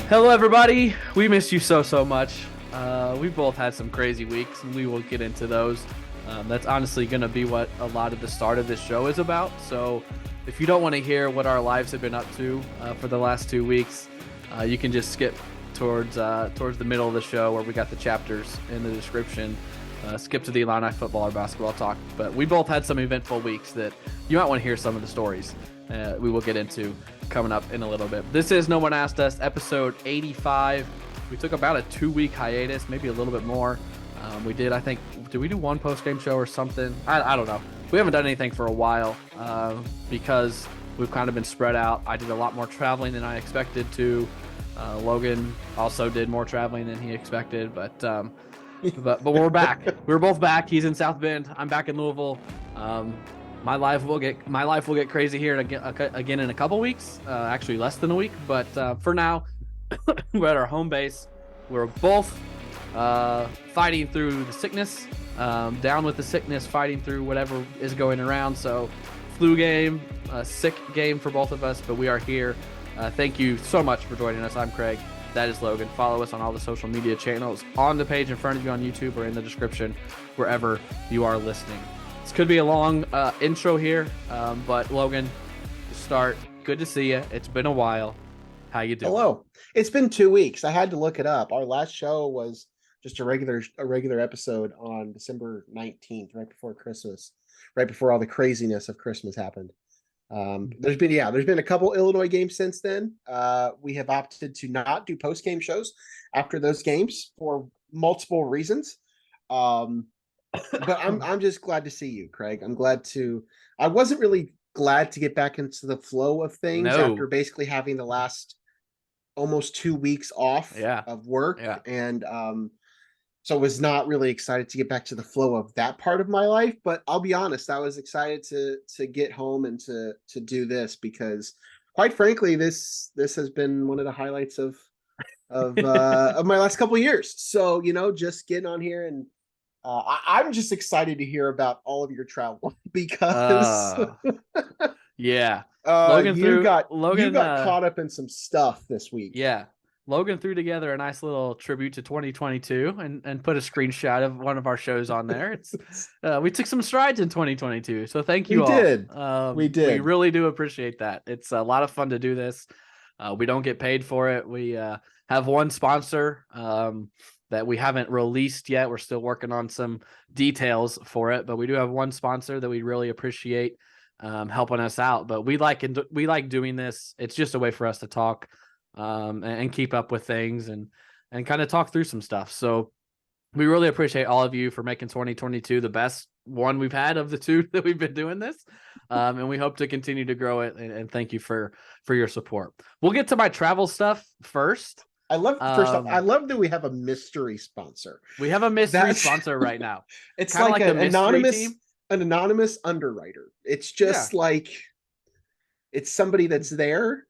Hello, everybody. We missed you so much. We both had some crazy weeks, and we will get into those. That's honestly going to be what a lot of the start of this show is about. So, if you don't want to hear what our lives have been up to for the last 2 weeks, you can just skip towards the middle of the show where we got the chapters in the description. Skip to the Illini Football or basketball talk. But we both had some eventful weeks that you might want to hear some of the stories we will get into coming up in a little bit. This is No One Asked Us, episode 85. We took about a 2-week hiatus, maybe a little bit more. Did we do one post-game show or something? I don't know. We haven't done anything for a while because we've kind of been spread out. I did a lot more traveling than I expected to. Logan also did more traveling than he expected, but we're back. We're both back. He's in South Bend. I'm back in Louisville. My life will get crazy here again in a couple weeks. Actually, less than a week. But for now, we're at our home base. We're both fighting through the sickness, down with the sickness, fighting through whatever is going around. So, flu game, sick game for both of us. But we are here. Thank you so much for joining us. I'm Craig. That is Logan. Follow us on all the social media channels on the page in front of you on YouTube or in the description wherever you are listening. This could be a long intro here, but Logan, to start, good to see you. It's been a while. How you doing? Hello. It's been 2 weeks. I had to look it up. Our last show was just a regular episode on December 19th, right before Christmas, right before all the craziness of Christmas happened. There's been a couple Illinois games since then. We have opted to not do post-game shows after those games for multiple reasons. But I'm just glad to see you, Craig. I wasn't really glad to get back into the flow of things after basically having the last almost 2 weeks off of work. Yeah. And so was not really excited to get back to the flow of that part of my life. But I'll be honest, I was excited to get home and to do this because, quite frankly, this has been one of the highlights of my last couple of years. So, just getting on here and I'm just excited to hear about all of your travel because Logan got caught up in some stuff this week. Yeah. Logan threw together a nice little tribute to 2022 and put a screenshot of one of our shows on there. It's we took some strides in 2022, so thank you all. We did. We really do appreciate that. It's a lot of fun to do this. We don't get paid for it. We have one sponsor that we haven't released yet. We're still working on some details for it, but we do have one sponsor that we really appreciate helping us out. But we like doing this. It's just a way for us to talk and keep up with things and kind of talk through some stuff. So we really appreciate all of you for making 2022 the best one we've had of the two that we've been doing this. And we hope to continue to grow it. And thank you for your support. We'll get to my travel stuff first. I love that we have a mystery sponsor. We have a mystery sponsor right now. It's kinda like an anonymous underwriter. It's just like it's somebody that's there,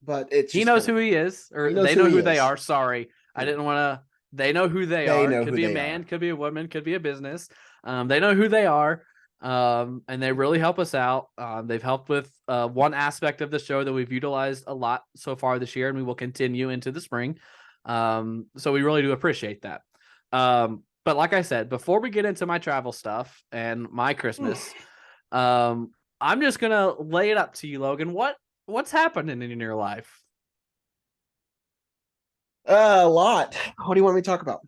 but he knows who he is, or they know who they are. Sorry, I didn't want to. They know who they are. Could be a man, could be a woman, could be a business. They know who they are. And they really help us out. They've helped with one aspect of the show that we've utilized a lot so far this year, and we will continue into the spring. So we really do appreciate that. But like I said, before we get into my travel stuff and my Christmas, I'm just gonna lay it up to you, Logan. What's happening in your life? A lot. What do you want me to talk about?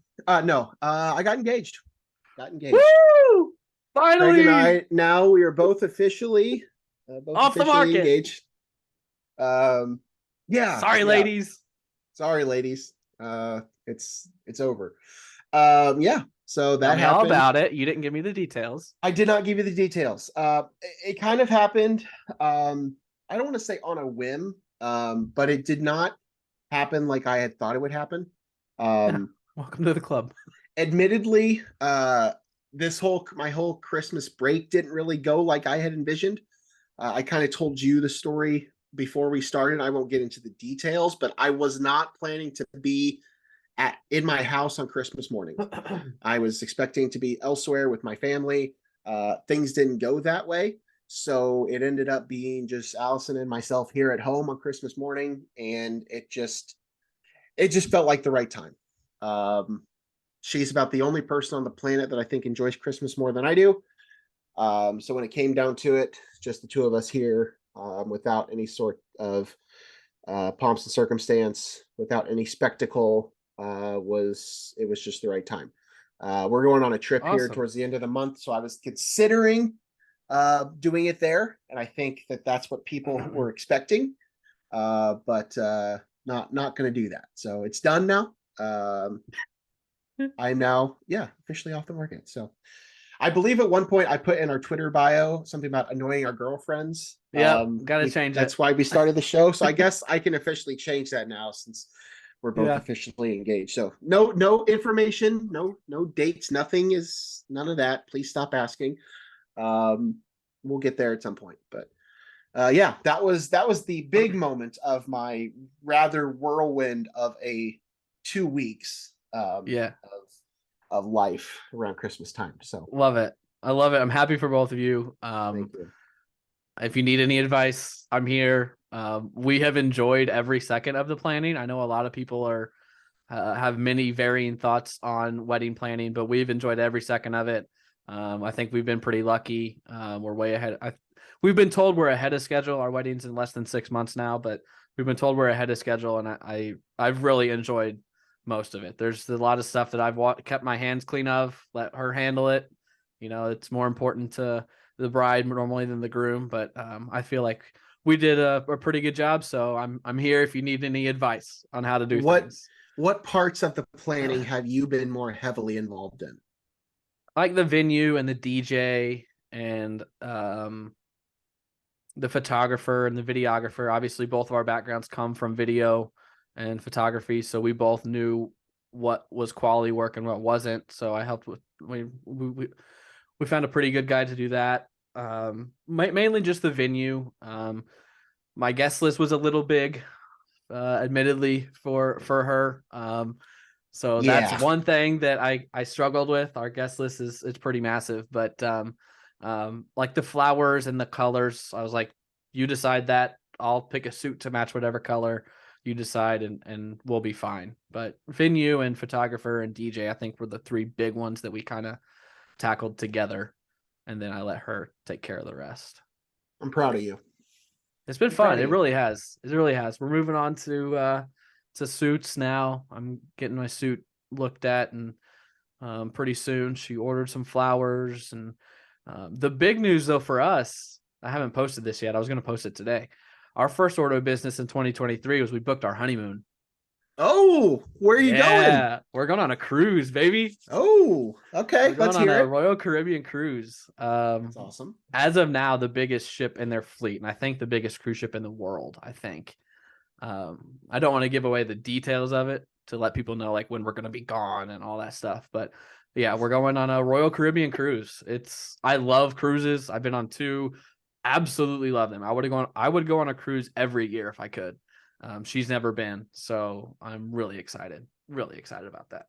No. I got engaged. Woo! Finally, Craig and I, now we are both officially off the market. Engaged. Sorry, ladies. Sorry, ladies. It's over. So that happened. All about it. You didn't give me the details. I did not give you the details. It kind of happened. I don't want to say on a whim, but it did not happen like I had thought it would happen. Welcome to the club. Admittedly, my whole Christmas break didn't really go like I had envisioned. I kind of told you the story before we started. I won't get into the details, but I was not planning to be in my house on Christmas morning. I was expecting to be elsewhere with my family. Things didn't go that way. So it ended up being just Allison and myself here at home on Christmas morning. And it just felt like the right time. She's about the only person on the planet that I think enjoys Christmas more than I do. So when it came down to it, just the two of us here, without any sort of pomps and circumstance, without any spectacle, it was just the right time. We're going on a trip here Awesome. towards the end of the month, so I was considering doing it there, and I think that that's what people were expecting, but not going to do that. So it's done now. I'm now, officially off the market. So I believe at one point I put in our Twitter bio something about annoying our girlfriends. Yep, gotta change it. That's why we started the show. So I guess I can officially change that now since we're both officially engaged. So no information, no dates, none of that. Please stop asking. We'll get there at some point. But that was the big moment of my rather whirlwind of a 2 weeks of life around Christmas time. So love it. I love it. I'm happy for both of you. thank you. If you need any advice, I'm here. We have enjoyed every second of the planning. I know a lot of people have many varying thoughts on wedding planning, but we've enjoyed every second of it. I think we've been pretty lucky. We're way ahead. We've been told we're ahead of schedule. Our wedding's in less than 6 months now, but we've been told we're ahead of schedule, and I've really enjoyed most of it. There's a lot of stuff that I've kept my hands clean of, let her handle it. You know, it's more important to the bride normally than the groom, but I feel like we did a pretty good job. So I'm here if you need any advice on how to do things. What parts of the planning have you been more heavily involved in? Like the venue and the DJ and the photographer and the videographer. Obviously, both of our backgrounds come from video and photography, so we both knew what was quality work and what wasn't. So I helped with we found a pretty good guy to do that. Mainly just the venue. My guest list was a little big, admittedly for her. So that's one thing that I struggled with. Our guest list it's pretty massive, but like the flowers and the colors, I was like, you decide that. I'll pick a suit to match whatever color you decide, and we'll be fine. But venue and photographer and DJ, I think, were the 3 big ones that we kind of tackled together, and then I let her take care of the rest. I'm proud of you. It's been fun. It really has. We're moving on to suits now. I'm getting my suit looked at, and pretty soon. She ordered some flowers, and the big news though for us, I haven't posted this yet. I was going to post it today. Our first order of business in 2023 was we booked our honeymoon. Oh, where are you going? We're going on a cruise, baby. Oh, okay. Let's hear it. Royal Caribbean cruise. That's awesome. As of now, the biggest ship in their fleet, and I think the biggest cruise ship in the world. I think. I don't want to give away the details of it to let people know like when we're going to be gone and all that stuff, but yeah, we're going on a Royal Caribbean cruise. I love cruises. I've been on 2. Absolutely love them. I would go on a cruise every year if I could. She's never been, so I'm really excited about that.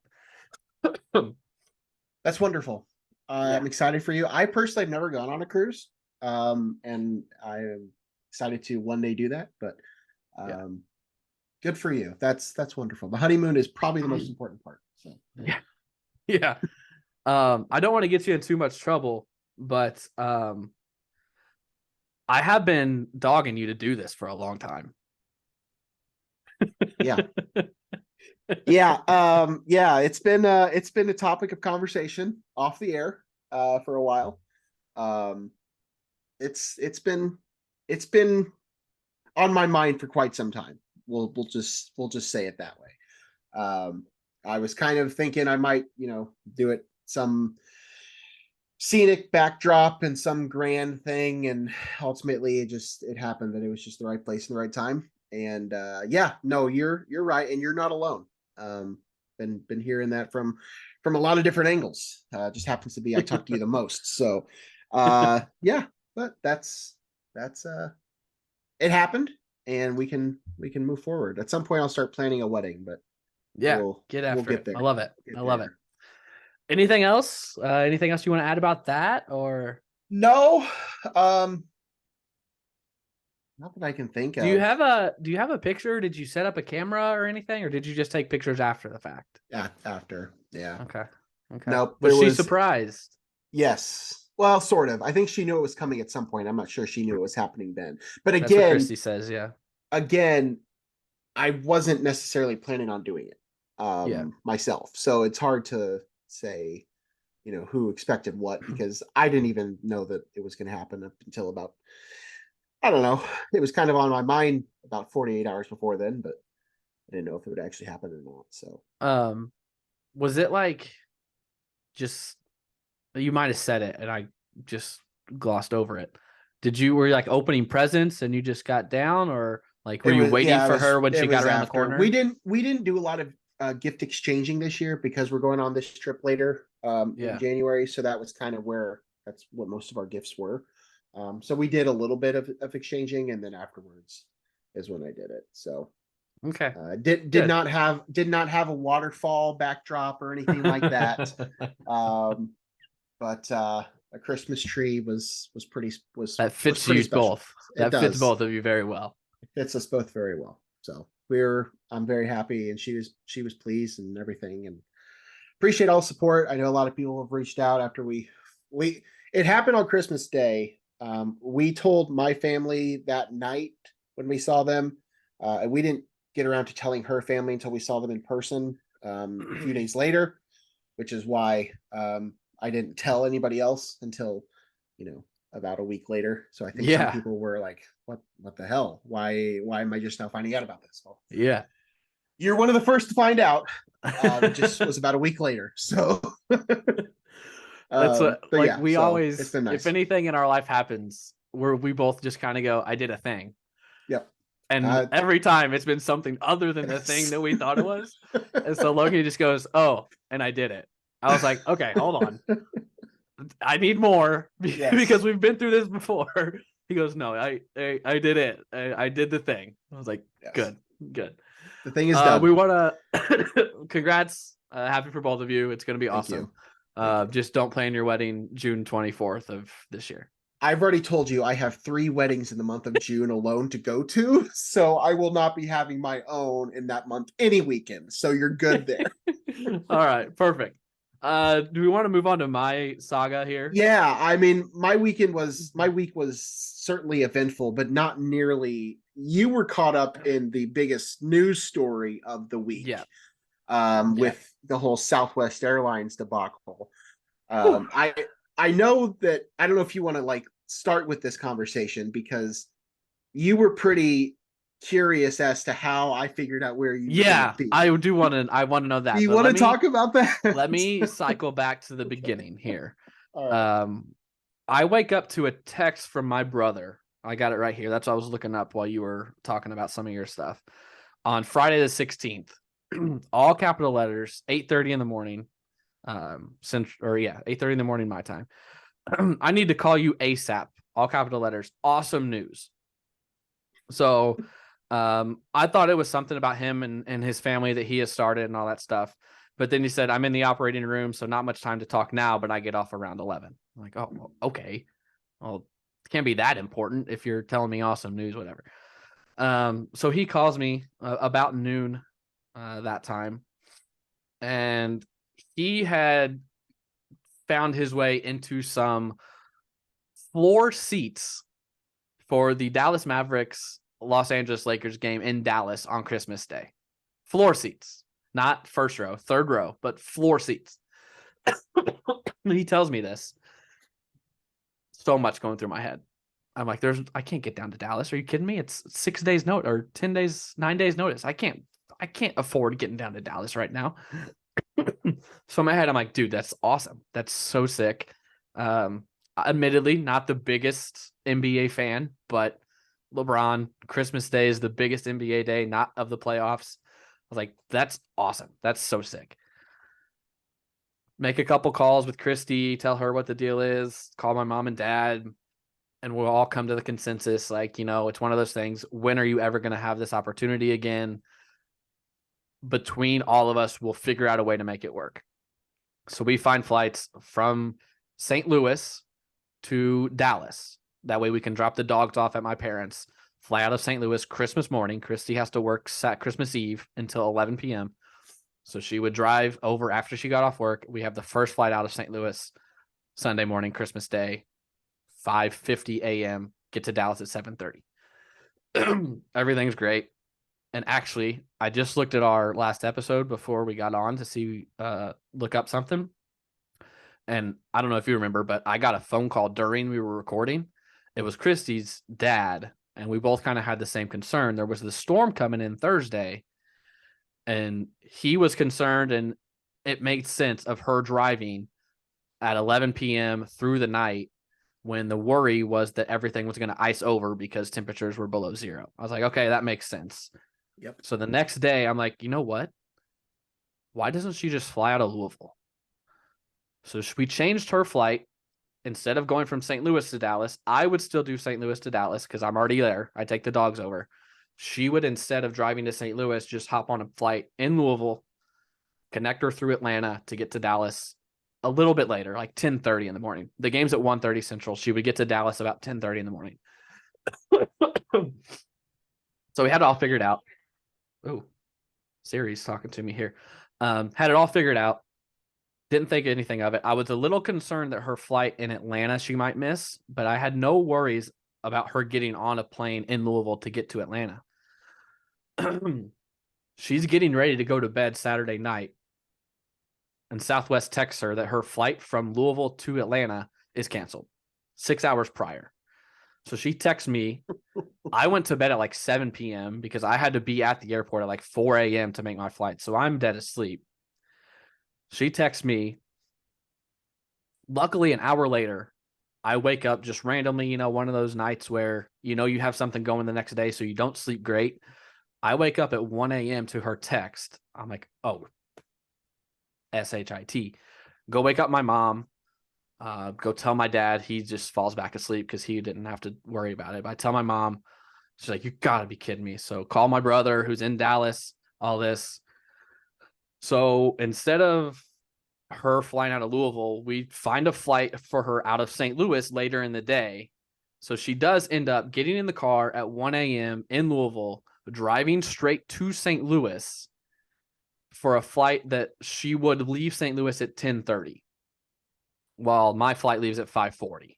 That's wonderful. I'm excited for you. I personally have never gone on a cruise, and I am excited to one day do that. But good for you. That's wonderful. The honeymoon is probably the most important part. So yeah. I don't want to get you in too much trouble, but I have been dogging you to do this for a long time. Yeah. It's been a topic of conversation off the air for a while. It's been on my mind for quite some time. We'll just say it that way. I was kind of thinking I might, do it some scenic backdrop and some grand thing, and ultimately it happened that it was just the right place and the right time. And you're right, and you're not alone. Been hearing that from a lot of different angles. Just happens to be I talk to you the most. So but that's it happened, and we can move forward. At some point I'll start planning a wedding, but we'll get there. I love it. Anything else you want to add about that, or no? Not that I can think of. Do you have a picture? Did you set up a camera or anything, or did you just take pictures after the fact? After, yeah. Okay. Nope. Was she surprised? Yes. Well, sort of. I think she knew it was coming at some point. I'm not sure she knew it was happening then. But That's what again, Christy says. Yeah. I wasn't necessarily planning on doing it myself. So it's hard to say, who expected what, because I didn't even know that it was going to happen up until about, I don't know. It was kind of on my mind about 48 hours before then, but I didn't know if it would actually happen or not. So, was it like just, you might have said it and I just glossed over it. Were you like opening presents and you just got down, or like were you waiting for her when she got around the corner? We didn't do a lot of gift exchanging this year because we're going on this trip later in January. So that's what most of our gifts were. So we did a little bit of exchanging, and then afterwards is when I did it. So okay. Did not have a waterfall backdrop or anything like that. But a Christmas tree was that fits pretty you special. both. That fits both of you very well. It fits us both very well. So I'm very happy, and she was pleased and everything, and appreciate all the support. I know a lot of people have reached out after it happened on Christmas Day. We told my family that night when we saw them, and we didn't get around to telling her family until we saw them in person a few days later, which is why I didn't tell anybody else until about a week later. So I think some people were like, what the hell? Why am I just now finding out about this? Well, yeah, you're one of the first to find out. It just was about a week later. So that's always, it's been nice. If anything in our life happens, we both just kind of go, I did a thing. Yep. And every time it's been something other than the thing that we thought it was. And so Logan just goes, oh, and I did it. I was like, okay, hold on. I need more because we've been through this before. He goes, no, I did it. I did the thing. I was like, good. The thing is done. We want to congrats. Happy for both of you. It's going to be awesome. Just don't plan your wedding June 24th of this year. I've already told you I have 3 weddings in the month of June alone to go to, so I will not be having my own in that month any weekend. So you're good there. All right, perfect. Do we want to move on to my saga here? Yeah, I mean, my week was certainly eventful, but not nearly. You were caught up in the biggest news story of the week. With the whole Southwest Airlines debacle. I know that, I don't know if you want to start with this conversation, because you were pretty curious as to how I figured out where you I want to know that. You want to talk about that? Let me cycle back to the beginning here. Right. I wake up to a text from my brother. I got it right here. That's what I was looking up while you were talking about some of your stuff. On Friday the 16th, all capital letters, 8:30 in the morning. 8:30 in the morning my time. I need to call you ASAP. All capital letters. Awesome news. So I thought it was something about him and his family that he has started and all that stuff. But then he said, I'm in the operating room, so not much time to talk now, but I get off around 11. I'm like, oh, okay. Well, it can't be that important if you're telling me awesome news, whatever. So he calls me about noon that time. And he had found his way into some floor seats for the Dallas Mavericks Los Angeles Lakers game in Dallas on Christmas Day. Floor seats, not first row, third row, but floor seats. He tells me this. So much going through my head. I'm like, I can't get down to Dallas. Are you kidding me? It's 6 days notice or 10 days, 9 days notice. I can't afford getting down to Dallas right now. So in my head, I'm like, dude, that's awesome. That's so sick. Admittedly, not the biggest NBA fan, but LeBron, Christmas Day is the biggest NBA day, not of the playoffs. I was like, that's awesome. That's so sick. Make a couple calls with Christy, tell her what the deal is, call my mom and dad, and we'll all come to the consensus. Like, it's one of those things. When are you ever going to have this opportunity again? Between all of us, we'll figure out a way to make it work. So we find flights from St. Louis to Dallas. That way we can drop the dogs off at my parents', fly out of St. Louis Christmas morning. Christy has to work Christmas Eve until 11 p.m. So she would drive over after she got off work. We have the first flight out of St. Louis Sunday morning, Christmas Day, 5:50 a.m., get to Dallas at 7:30. Everything's great. And actually, I just looked at our last episode before we got on to see, look up something. And I don't know if you remember, but I got a phone call during we were recording. It was Christy's dad, and we both kind of had the same concern. There was the storm coming in Thursday, and he was concerned, and it made sense of her driving at 11 p.m. through the night when the worry was that everything was going to ice over because temperatures were below zero. I was like, okay, that makes sense. Yep. So the next day, I'm like, you know what? Why doesn't she just fly out of Louisville? So we changed her flight. Instead of going from St. Louis to Dallas, I would still do St. Louis to Dallas because I'm already there. I take the dogs over. She would, instead of driving to St. Louis, just hop on a flight in Louisville, connect her through Atlanta to get to Dallas a little bit later, like 10:30 in the morning. The game's at 1:30 Central. She would get to Dallas about 10:30 in the morning. So we had it all figured out. Oh, Siri's talking to me here. Had it all figured out. Didn't think anything of it. I was a little concerned that her flight in Atlanta she might miss, but I had no worries about her getting on a plane in Louisville to get to Atlanta. She's getting ready to go to bed Saturday night, and Southwest texts her that her flight from Louisville to Atlanta is canceled 6 hours prior. So she texts me. I went to bed at like 7 p.m. because I had to be at the airport at like 4 a.m. to make my flight. So I'm dead asleep. She texts me. Luckily, an hour later, I wake up just randomly, one of those nights where, you have something going the next day, so you don't sleep great. I wake up at 1 a.m. to her text. I'm like, oh, SHIT. Go wake up my mom. Go tell my dad. He just falls back asleep because he didn't have to worry about it. But I tell my mom, she's like, you got to be kidding me. So call my brother who's in Dallas, all this. So instead of her flying out of Louisville, we find a flight for her out of St. Louis later in the day. So she does end up getting in the car at 1 a.m. in Louisville, driving straight to St. Louis for a flight that she would leave St. Louis at 10:30, while my flight leaves at 5:40.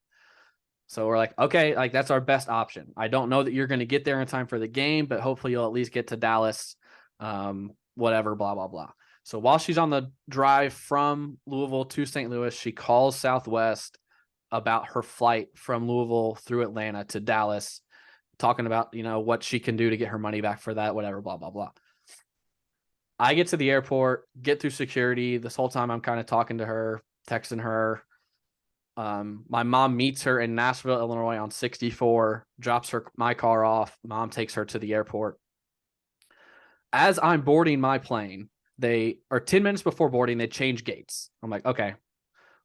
So we're like, okay, like that's our best option. I don't know that you're going to get there in time for the game, but hopefully you'll at least get to Dallas, whatever, blah, blah, blah. So while she's on the drive from Louisville to St. Louis, she calls Southwest about her flight from Louisville through Atlanta to Dallas, talking about, what she can do to get her money back for that, whatever, blah, blah, blah. I get to the airport, get through security. This whole time I'm kind of talking to her, texting her. My mom meets her in Nashville, Illinois on 64, drops my car off. Mom takes her to the airport. As I'm boarding my plane, 10 minutes before boarding, they change gates. I'm like, okay,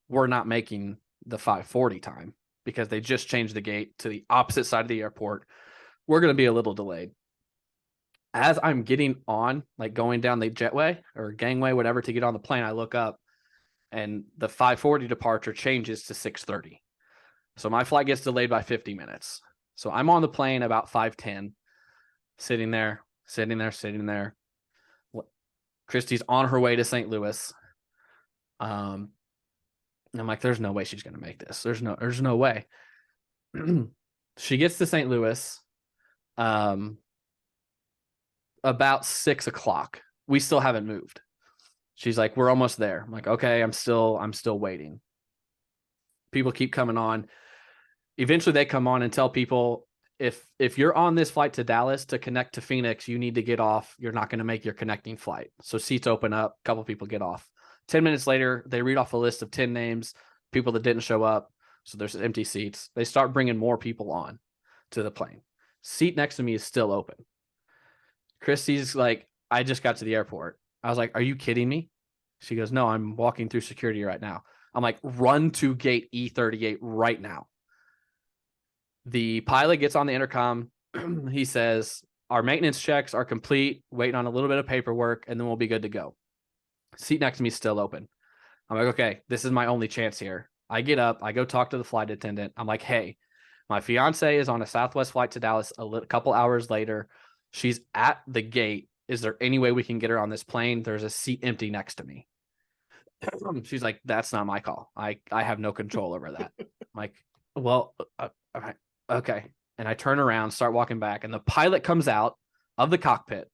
we're not making the 5:40 time because they just changed the gate to the opposite side of the airport. We're going to be a little delayed. As I'm getting on, like going down the jetway or gangway, whatever, to get on the plane, I look up and the 5:40 departure changes to 6:30. So my flight gets delayed by 50 minutes. So I'm on the plane about 5:10, sitting there. Christy's on her way to St. Louis. And I'm like, there's no way she's going to make this. There's no way. She gets to St. Louis about 6 o'clock. We still haven't moved. She's like, we're almost there. I'm like, okay, I'm still waiting. People keep coming on. Eventually they come on and tell people, if you're on this flight to Dallas to connect to Phoenix, you need to get off. You're not going to make your connecting flight. So seats open up. A couple people get off. 10 minutes later, they read off a list of 10 names, people that didn't show up. So there's empty seats. They start bringing more people on to the plane. Seat next to me is still open. Christy's like, I just got to the airport. I was like, are you kidding me? She goes, no, I'm walking through security right now. I'm like, run to gate E38 right now. The pilot gets on the intercom. He says, our maintenance checks are complete, waiting on a little bit of paperwork, and then we'll be good to go. Seat next to me is still open. I'm like, okay, this is my only chance here. I get up. I go talk to the flight attendant. I'm like, hey, My fiance is on a Southwest flight to Dallas a couple hours later. She's at the gate. Is there any way we can get her on this plane? There's a seat empty next to me. She's like, that's not my call. I have no control over that. I'm like, well, okay. And I turn around, start walking back, and the pilot comes out of the cockpit,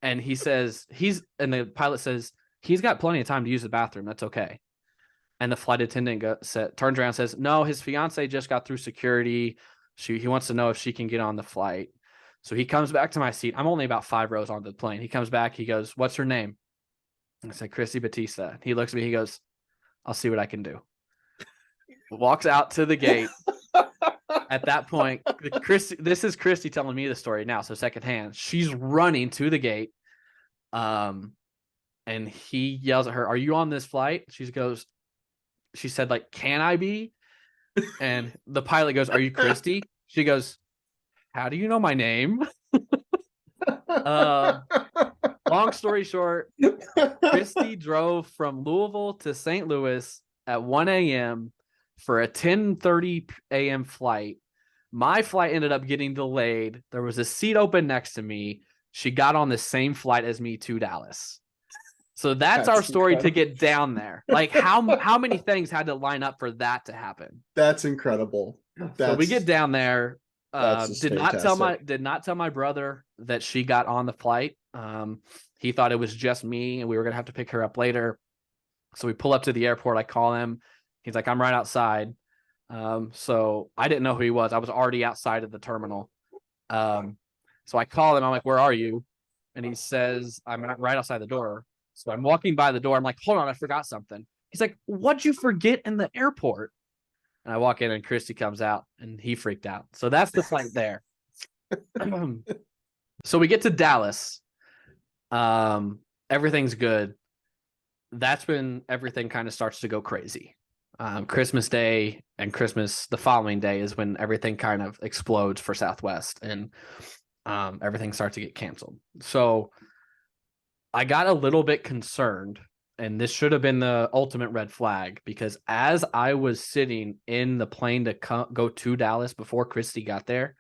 and the pilot says he's got plenty of time to use the bathroom. That's okay. And the flight attendant turns around and says, no, his fiance just got through security. He wants to know if she can get on the flight. So he comes back to my seat. I'm only about 5 rows onto the plane. He comes back. He goes, what's her name? I said, Christy Batista. He looks at me. He goes, I'll see what I can do. Walks out to the gate. At that point, this is Christy telling me the story now, so secondhand. She's running to the gate. And he yells at her, are you on this flight? She said, like, can I be? And the pilot goes, are you Christy? She goes, how do you know my name? Long story short, Christy drove from Louisville to St. Louis at 1 a.m. for a 10:30 a.m. flight. My flight ended up getting delayed. There was a seat open next to me. She got on the same flight as me to Dallas. So that's our story incredible. To get down there. Like how many things had to line up for that to happen? That's incredible. So we get down there. Did not tell my brother that she got on the flight. He thought it was just me and we were gonna have to pick her up later. So we pull up to the airport. I call him. He's like, I'm right outside. So I didn't know who he was. I was already outside of the terminal. So I call him. I'm like, where are you? And he says, I'm right outside the door. So I'm walking by the door. I'm like, hold on, I forgot something. He's like, what'd you forget in the airport? And I walk in and Christy comes out and he freaked out. So that's the flight there. So we get to Dallas. Everything's good. That's when everything kind of starts to go crazy. Christmas Day and Christmas the following day is when everything kind of explodes for Southwest and everything starts to get canceled. So I got a little bit concerned, and this should have been the ultimate red flag, because as I was sitting in the plane to go to Dallas before Christy got there,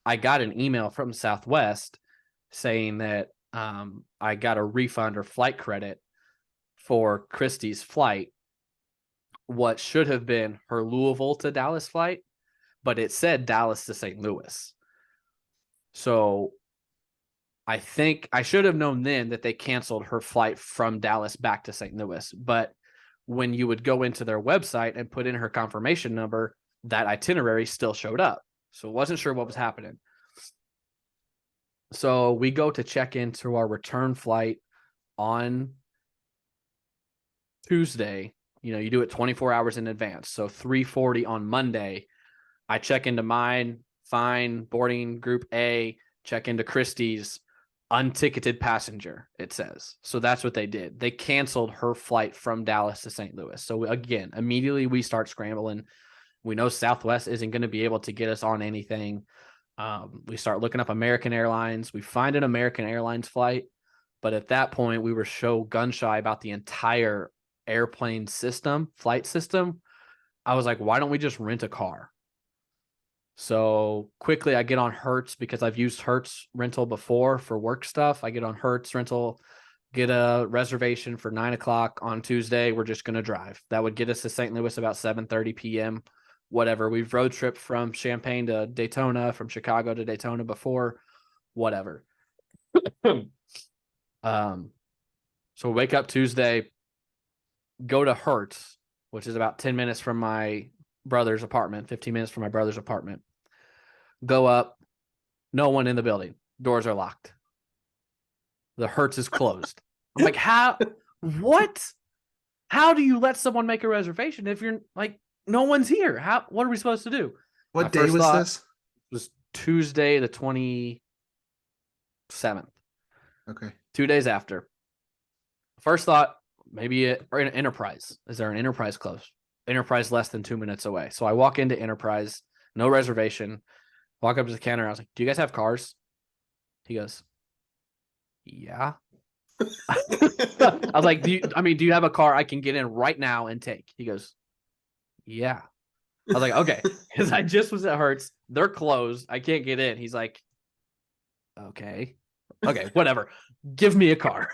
I got an email from Southwest saying that I got a refund or flight credit for Christy's flight, what should have been her Louisville to Dallas flight, but it said Dallas to St. Louis. So I think I should have known then that they canceled her flight from Dallas back to St. Louis. But when you would go into their website and put in her confirmation number, that itinerary still showed up. So wasn't sure what was happening. So we go to check into our return flight on Tuesday. You know, you do it 24 hours in advance. So 3:40 on Monday, I check into mine, fine, boarding group A, check into Christie's, unticketed passenger, it says. So that's what they did. They canceled her flight from Dallas to St. Louis. So again, immediately we start scrambling. We know Southwest isn't going to be able to get us on anything. We start looking up American Airlines. We find an American Airlines flight. But at that point, we were so gun shy about the entire airplane system, flight system. I was like, why don't we just rent a car? So quickly I get on Hertz because I've used Hertz rental before for work stuff. I get on Hertz rental, get a reservation for 9:00 on Tuesday. We're just going to drive. That would get us to St. Louis about 7:30 p.m. Whatever. We've road tripped from Champaign to Daytona, from Chicago to Daytona before, whatever. So wake up Tuesday, go to Hertz, which is about 10 minutes from my brother's apartment, 15 minutes from my brother's apartment. Go up, no one in the building. Doors are locked. The Hertz is closed. I'm like, what? How do you let someone make a reservation if you're like, no one's here? What are we supposed to do? What day was this? It was Tuesday, the 27th. Okay. 2 days after. First thought, maybe an Enterprise. Is there an Enterprise close? Enterprise less than 2 minutes away. So I walk into Enterprise, no reservation, walk up to the counter. I was like, do you guys have cars? He goes, yeah. I was like, do you have a car I can get in right now and take? He goes, yeah. I was like, okay, because I just was at Hertz. They're closed. I can't get in. He's like, okay, whatever. Give me a car.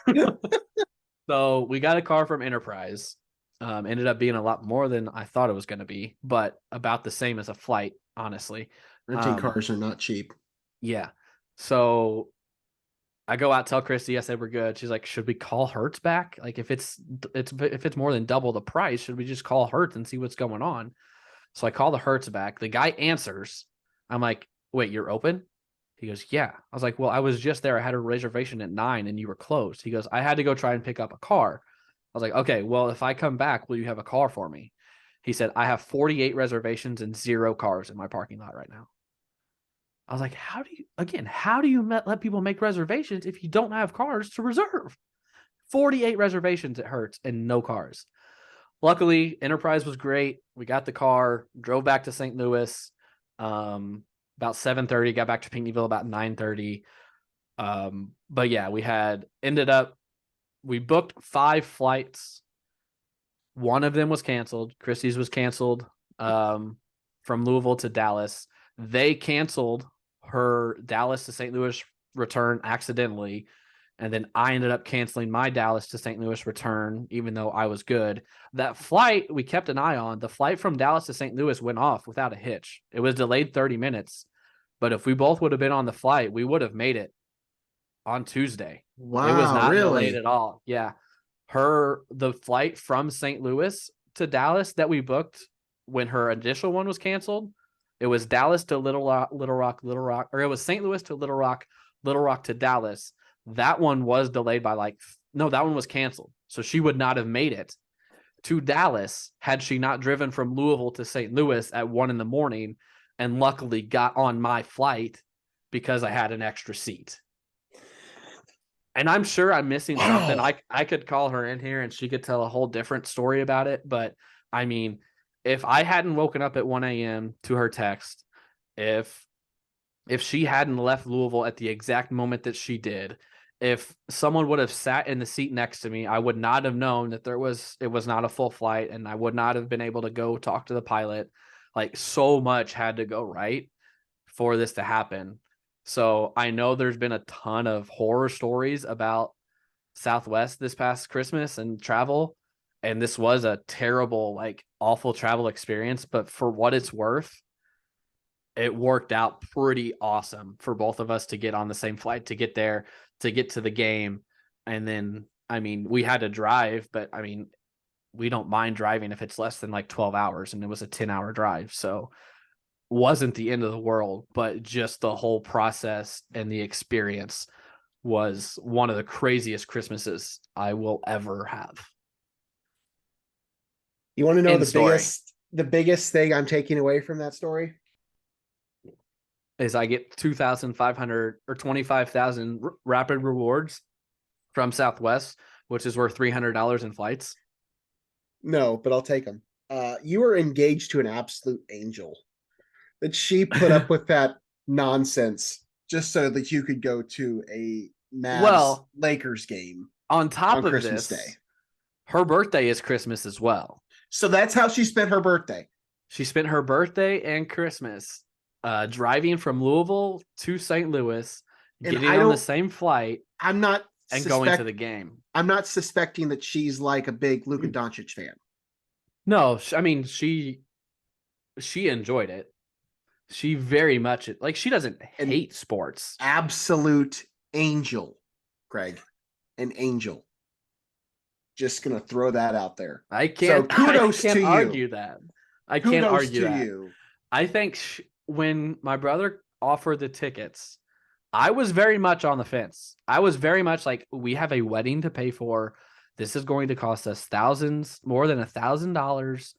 So we got a car from Enterprise. Ended up being a lot more than I thought it was going to be, but about the same as a flight, honestly. Renting cars are not cheap. Yeah. So I go out, tell Christy, I said we're good. She's like, should we call Hertz back? Like if it's more than double the price, should we just call Hertz and see what's going on? So I call the Hertz back. The guy answers. I'm like, wait, you're open? He goes, yeah. I was like, well, I was just there. I had a reservation at 9 and you were closed. He goes, I had to go try and pick up a car. I was like, okay, well, if I come back, will you have a car for me? He said, I have 48 reservations and 0 cars in my parking lot right now. I was like, how do you let people make reservations if you don't have cars to reserve? 48 reservations at Hertz and no cars. Luckily, Enterprise was great. We got the car, drove back to St. Louis about 7:30, got back to Pinckneyville about 9:30. But yeah, we booked 5 flights. One of them was canceled. Christie's was canceled from Louisville to Dallas. They canceled her Dallas to St. Louis return accidentally. And then I ended up canceling my Dallas to St. Louis return, even though I was good. That flight we kept an eye on. The flight from Dallas to St. Louis went off without a hitch. It was delayed 30 minutes. But if we both would have been on the flight, we would have made it on Tuesday. Wow, it was not really? delayed at all. Yeah. The flight from St. Louis to Dallas that we booked when her initial one was canceled, it was Dallas to Little Rock, or it was St. Louis to Little Rock to Dallas. That one was delayed by that one was canceled. So she would not have made it to Dallas had she not driven from Louisville to St. Louis at 1 a.m. and luckily got on my flight because I had an extra seat. And I'm sure I'm missing something. I could call her in here and she could tell a whole different story about it. But I mean, if I hadn't woken up at 1 a.m. to her text, if she hadn't left Louisville at the exact moment that she did, if someone would have sat in the seat next to me, I would not have known that it was not a full flight, and I would not have been able to go talk to the pilot. Like, so much had to go right for this to happen. So I know there's been a ton of horror stories about Southwest this past Christmas and travel, and this was a terrible, awful travel experience. But for what it's worth, it worked out pretty awesome for both of us to get on the same flight, to get there, to get to the game. And then, I mean, we had to drive, but I mean, we don't mind driving if it's less than 12 hours, and it was a 10-hour drive. So wasn't the end of the world, but just the whole process and the experience was one of the craziest Christmases I will ever have. You want to know the biggest thing I'm taking away from that story? Is I get 2,500 or 25,000 rapid rewards from Southwest, which is worth $300 in flights. No, but I'll take them. You were engaged to an absolute angel. That she put up with that nonsense just so that you could go to a Mavs Lakers game. On top of Christmas this, Day. Her birthday is Christmas as well. So that's how she spent her birthday. She spent her birthday and Christmas driving from Louisville to St. Louis, getting on the same flight. I'm not going to the game. I'm not suspecting that she's like a big Luka Doncic fan. No, I mean, she enjoyed it. She very much she doesn't hate sports. Absolute angel, Greg. An angel. Just gonna throw that out there. I can't. So kudos I can't to argue you. that. I can't argue that. You. I think when my brother offered the tickets, I was very much on the fence. I was very much like, we have a wedding to pay for. This is going to cost us more than $1,000.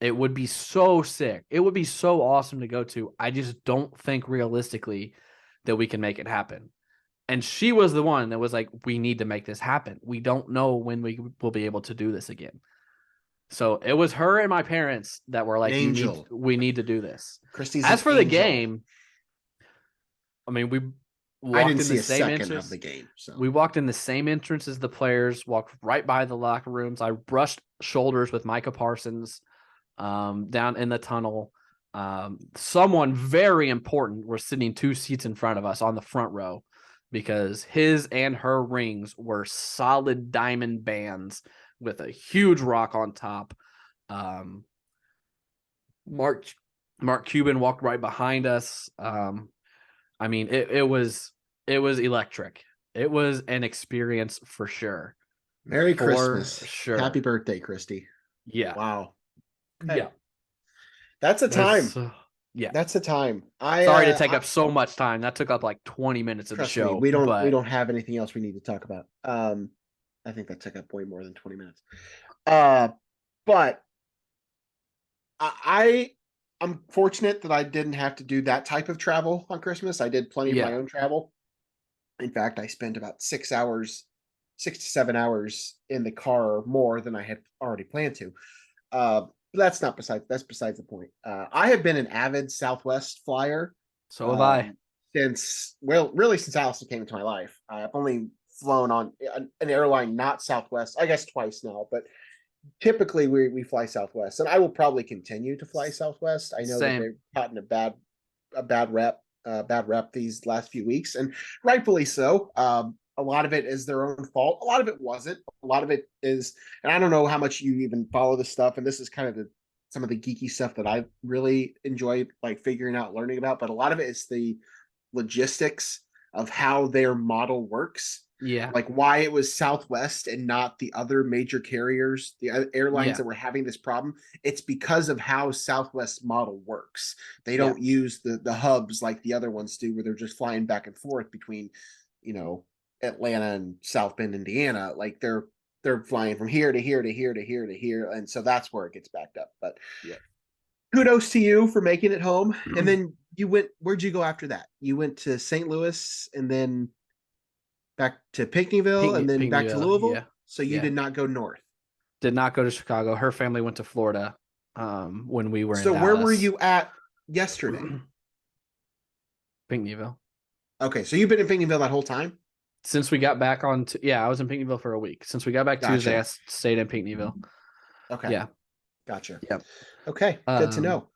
It would be so sick. It would be so awesome to go to. I just don't think realistically that we can make it happen. And she was the one that was like, we need to make this happen. We don't know when we will be able to do this again. So it was her and my parents that were like, we need to do this. Christy's As for the game, I mean, we walked in the same entrance of the game. So we walked in the same entrance as the players, walked right by the locker rooms. I brushed shoulders with Micah Parsons. down in the tunnel. Someone very important was sitting 2 seats in front of us on the front row because his and her rings were solid diamond bands with a huge rock on top. Mark Cuban walked right behind us. I mean, it was electric. It was an experience for sure. Merry For Christmas. sure. Happy birthday, Christy. Yeah. Wow. Okay. Yeah. That's a time. Yeah. That's a time. Sorry to take up so much time. That took up like 20 minutes of the Trust show. me, we don't have anything else we need to talk about. I think that took up way more than 20 minutes. But I'm fortunate that I didn't have to do that type of travel on Christmas. I did plenty of my own travel. In fact, I spent about 6 to 7 hours in the car more than I had already planned to. But that's besides the point. I have been an avid Southwest flyer. So have I. Really since Allison came into my life. I've only flown on an airline, not Southwest, I guess twice now, but typically we fly Southwest, and I will probably continue to fly Southwest. I know that they've gotten a bad rep these last few weeks, and rightfully so. A lot of it is their own fault. A lot of it wasn't. A lot of it is, and I don't know how much you even follow this stuff, and this is kind of some of the geeky stuff that I really enjoy, like figuring out, learning about, but a lot of it is the logistics of how their model works. Yeah. Like why it was Southwest and not the other major carriers, the airlines that were having this problem. It's because of how Southwest model works. They don't use the hubs like the other ones do, where they're just flying back and forth between, Atlanta and South Bend, Indiana. Like they're flying from here to here to here to here to here. And so that's where it gets backed up. But kudos to you for making it home. And then where'd you go after that? You went to St. Louis and then back to Pinckneyville and then back to Louisville. Yeah. So you did not go north. Did not go to Chicago. Her family went to Florida when we were in Dallas. So where were you at yesterday? Pinckneyville. Okay, so you've been in Pinckneyville that whole time? Since we got back on I was in Pinckneyville for a week. Since we got back Tuesday, I stayed in Pinckneyville. Okay. Yeah. Gotcha. Yep. Okay, good to know.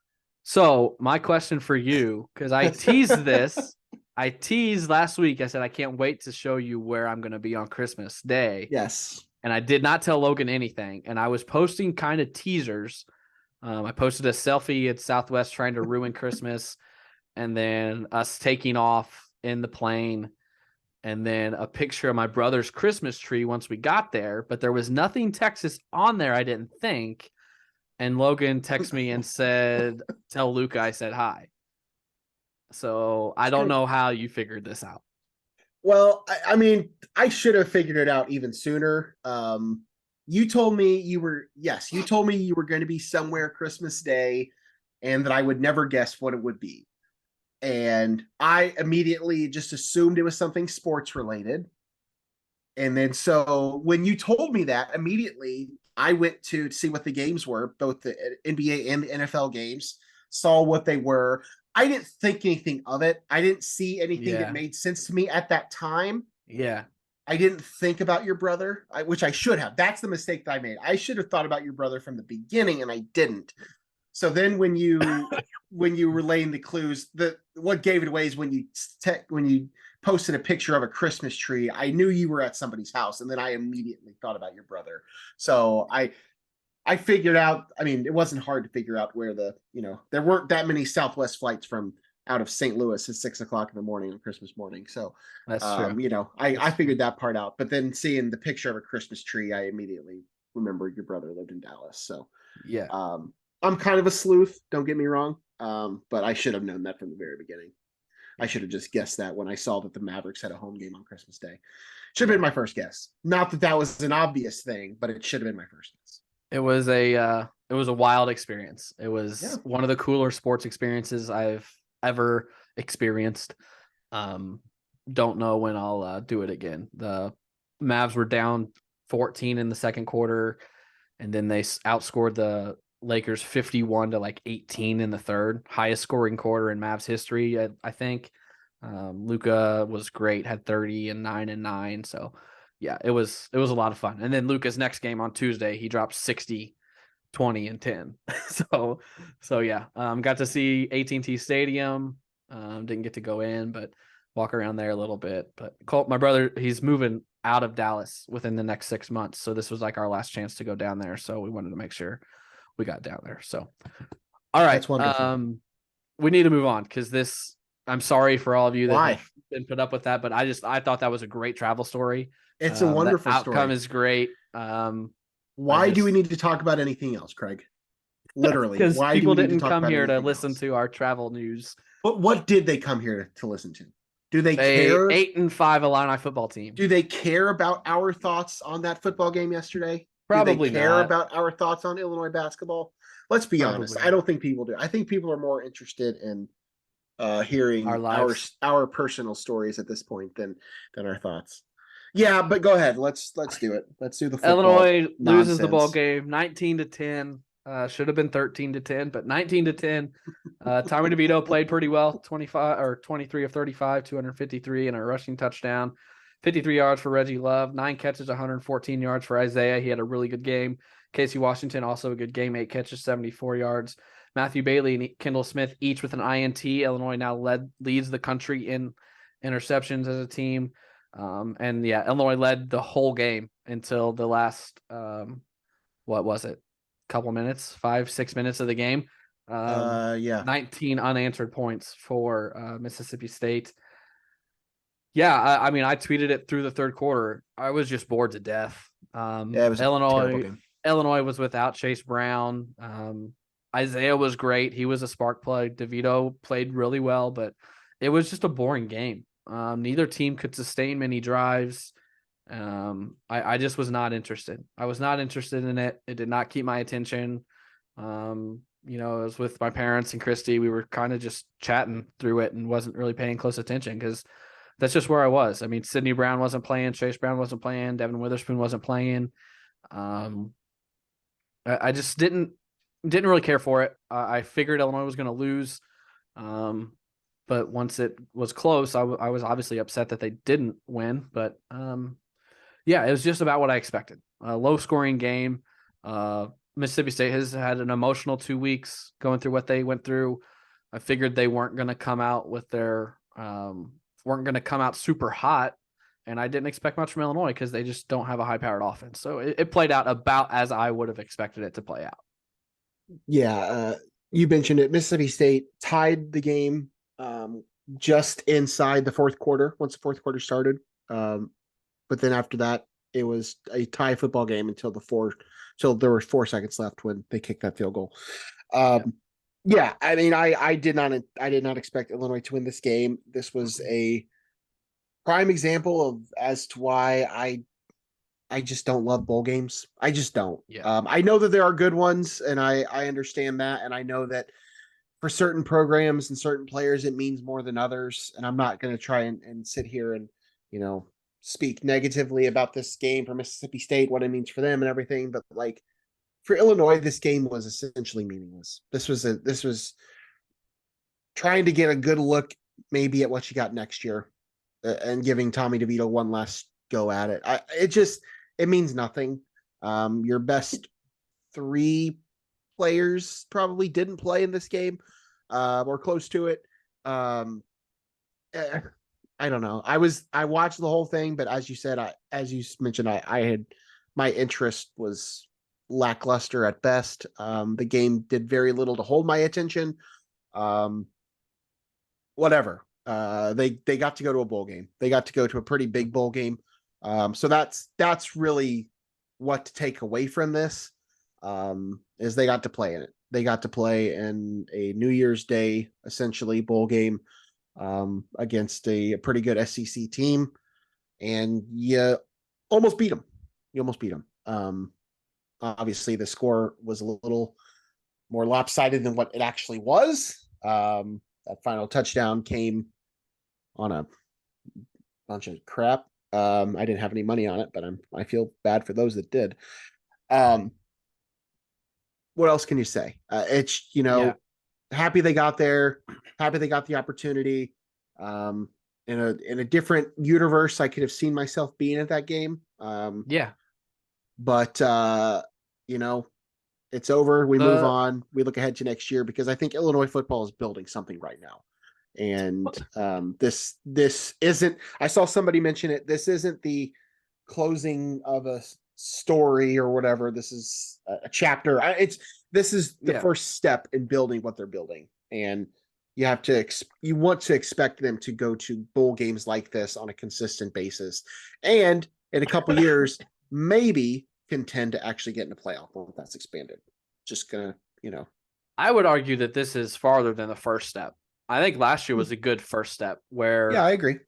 So my question for you, because I teased this. I teased last week. I said, I can't wait to show you where I'm going to be on Christmas Day. Yes. And I did not tell Logan anything. And I was posting kind of teasers. I posted a selfie at Southwest trying to ruin Christmas. And then us taking off in the plane. And then a picture of my brother's Christmas tree once we got there. But there was nothing Texas on there, I didn't think. And Logan texted me and said, tell Luca I said hi. So I don't know how you figured this out. Well, I mean, I should have figured it out even sooner. You told me you were going to be somewhere Christmas Day and that I would never guess what it would be. And I immediately just assumed it was something sports related. And then so when you told me that, immediately I went to see what the games were, both the NBA and the NFL games, saw what they were. I didn't think anything of it. I didn't see anything that made sense to me at that time. Yeah. I didn't think about your brother, which I should have. That's the mistake that I made. I should have thought about your brother from the beginning, and I didn't. So then when you were laying the clues, what gave it away is when you posted a picture of a Christmas tree. I knew you were at somebody's house, and then I immediately thought about your brother. So I figured out, I mean, it wasn't hard to figure out where there weren't that many Southwest flights from out of St. Louis at 6 o'clock in the morning on Christmas morning. So, that's true. I figured that part out, but then seeing the picture of a Christmas tree, I immediately remembered your brother lived in Dallas. So yeah, I'm kind of a sleuth. Don't get me wrong. But I should have known that from the very beginning. I should have just guessed that when I saw that the Mavericks had a home game on Christmas Day. Should have been my first guess. Not that that was an obvious thing, but it should have been my first guess. It was a wild experience. It was one of the cooler sports experiences I've ever experienced. Don't know when I'll do it again. The Mavs were down 14 in the second quarter, and then they outscored the Lakers 51 to 18 in the third, highest scoring quarter in Mavs history, I think. Luca was great, had 30 and 9 and 9. So yeah, it was a lot of fun. And then Luca's next game on Tuesday, he dropped 60 20-10. So yeah, got to see AT&T Stadium. Didn't get to go in, but walk around there a little bit. But Colt, my brother, he's moving out of Dallas within the next 6 months. So this was like our last chance to go down there. So we wanted to make sure we got down there. So, all right. That's wonderful. We need to move on because I'm sorry for all of you that Why? have been put up with that, but I thought that was a great travel story. It's a wonderful the outcome story. is great. Why do we need to talk about anything else, Craig? Literally, because why people do we need didn't to talk come about here to anything listen else? to our travel news. But what did they come here to listen to? Do they A care? 8-5 Illini football team. Do they care about our thoughts on that football game yesterday? Probably do they care not. about our thoughts on Illinois basketball? Let's be honest. I don't think people do. I think people are more interested in hearing our personal stories at this point than our thoughts. Yeah, but go ahead. Let's do it. Let's do the football. Illinois loses nonsense. the ball game 19-10. Should have been 13-10, but 19-10. Tommy DeVito played pretty well. 23 of 35, 253 and a rushing touchdown. 53 yards for Reggie Love, 9 catches, 114 yards for Isaiah. He had a really good game. Casey Washington also a good game, 8 catches, 74 yards. Matthew Bailey and Kendall Smith each with an INT. Illinois now leads the country in interceptions as a team. And yeah, Illinois led the whole game until the last, what was it? Couple minutes, 5-6 minutes of the game. 19 unanswered points for Mississippi State. Yeah, I mean, I tweeted it through the third quarter. I was just bored to death. It was Illinois was without Chase Brown. Isaiah was great. He was a spark plug. DeVito played really well, but it was just a boring game. Neither team could sustain many drives. I just was not interested. I was not interested in it. It did not keep my attention. I was with my parents and Christy. We were kind of just chatting through it and wasn't really paying close attention because that's just where I was. I mean, Sidney Brown wasn't playing. Chase Brown wasn't playing. Devin Witherspoon wasn't playing. I just didn't really care for it. I figured Illinois was going to lose. But once it was close, I was obviously upset that they didn't win. But yeah, it was just about what I expected. A low-scoring game. Mississippi State has had an emotional 2 weeks going through what they went through. I figured they weren't going to come out with weren't going to come out super hot, and I didn't expect much from Illinois because they just don't have a high-powered offense. So it played out about as I would have expected it to play out. Yeah, you mentioned it. Mississippi State tied the game just inside the fourth quarter, once the fourth quarter started. But then after that, it was a tie football game until there were 4 seconds left when they kicked that field goal. Yeah, I mean, I did not expect Illinois to win this game. This was a prime example of as to why I just don't love bowl games. I just don't. Yeah. I know that there are good ones, and I understand that, and I know that for certain programs and certain players, it means more than others. And I'm not going to try and sit here and speak negatively about this game for Mississippi State, what it means for them and everything. But like for Illinois, this game was essentially meaningless. This was trying to get a good look maybe at what you got next year and giving Tommy DeVito one last go at it. It means nothing. Your best 3 players probably didn't play in this game or close to it. I don't know. I watched the whole thing, but as you said, as you mentioned, I had my interest was lackluster at best. The game did very little to hold my attention. Whatever. They got to go to a bowl game. They got to go to a pretty big bowl game. So that's really what to take away from this. Is they got to play in it. They got to play in a New Year's Day, essentially, bowl game against a pretty good SEC team. And you almost beat them. Obviously, the score was a little more lopsided than what it actually was. That final touchdown came on a bunch of crap. I didn't have any money on it, but I feel bad for those that did. What else can you say? It's happy they got there, happy they got the opportunity. In a different universe, I could have seen myself being at that game. But It's over. We move The on. We look ahead to next year because I think Illinois football is building something right now. And this isn't. I saw somebody mention it. This isn't the closing of a story or whatever. This is a chapter. This is the first step in building what they're building, and you want to expect them to go to bowl games like this on a consistent basis, and in a couple years maybe contend to actually get in a playoff when that's expanded. Just gonna, I would argue that this is farther than the first step. I think last year was a good first step where I agree.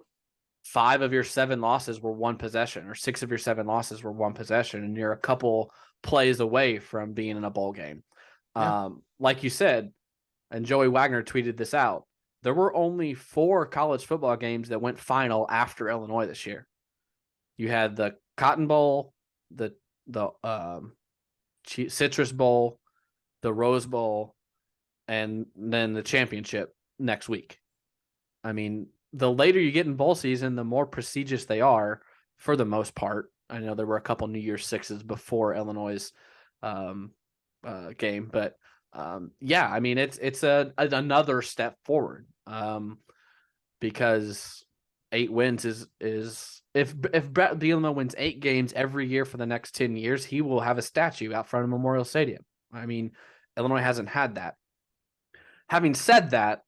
5 of your 7 losses were one possession, or 6 of your 7 losses were one possession, and you're a couple plays away from being in a bowl game. Yeah. Like you said, and Joey Wagner tweeted this out, there were only 4 college football games that went final after Illinois this year. You had the Cotton Bowl, the Citrus Bowl, the Rose Bowl, and then the championship next week. I mean, the later you get in bowl season, the more prestigious they are for the most part. I know there were a couple New Year's Sixes before Illinois' game, but I mean, it's another step forward because 8 wins is if Brett Bielema wins 8 games every year for the next 10 years, he will have a statue out front of Memorial Stadium. I mean, Illinois hasn't had that. Having said that,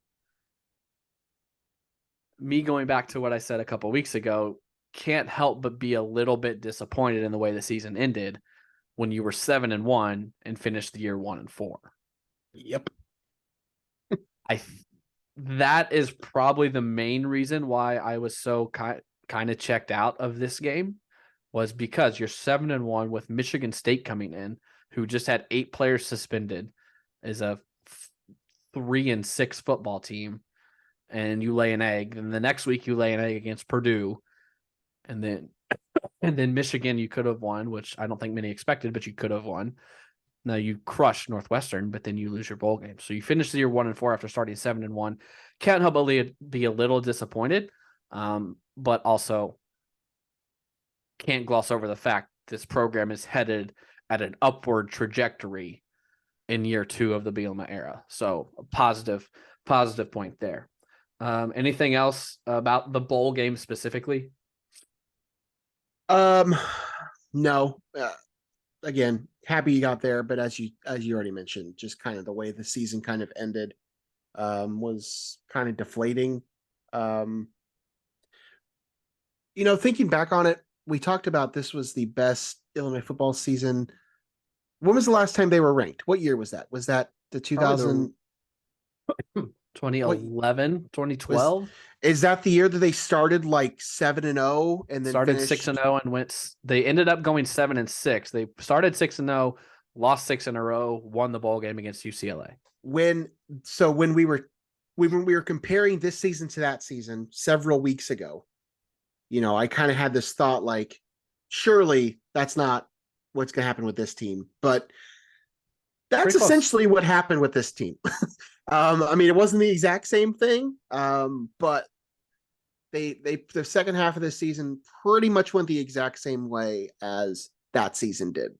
me going back to what I said a couple of weeks ago, can't help but be a little bit disappointed in the way the season ended when you were 7-1 and finished the year 1-4. Yep. That is probably the main reason why I was so kind of checked out of this game, was because you're 7-1 with Michigan State coming in, who just had 8 players suspended, is a 3-6 football team, and you lay an egg. And the next week you lay an egg against Purdue, and then Michigan you could have won, which I don't think many expected, but you could have won. Now you crush Northwestern, but then you lose your bowl game. So you finish the year 1-4 after starting 7-1. Can't help but be a little disappointed, but also can't gloss over the fact this program is headed at an upward trajectory in year 2 of the Bielema era. So a positive point there. Anything else about the bowl game specifically? No. Again, happy you got there, but as you already mentioned, just kind of the way the season kind of ended was kind of deflating. Thinking back on it, we talked about this was the best Illinois football season. When was the last time they were ranked? What year was that? Was that the 2000? 2011, 2012? Is that the year that they started like 7-0 and then started finished 6-0 and they ended up going 7-6. They started 6-0, lost 6 in a row, won the bowl game against UCLA. When we were comparing this season to that season several weeks ago, I kind of had this thought like, surely that's not what's going to happen with this team, but that's essentially what happened with this team. I mean, it wasn't the exact same thing, but the second half of this season pretty much went the exact same way as that season did.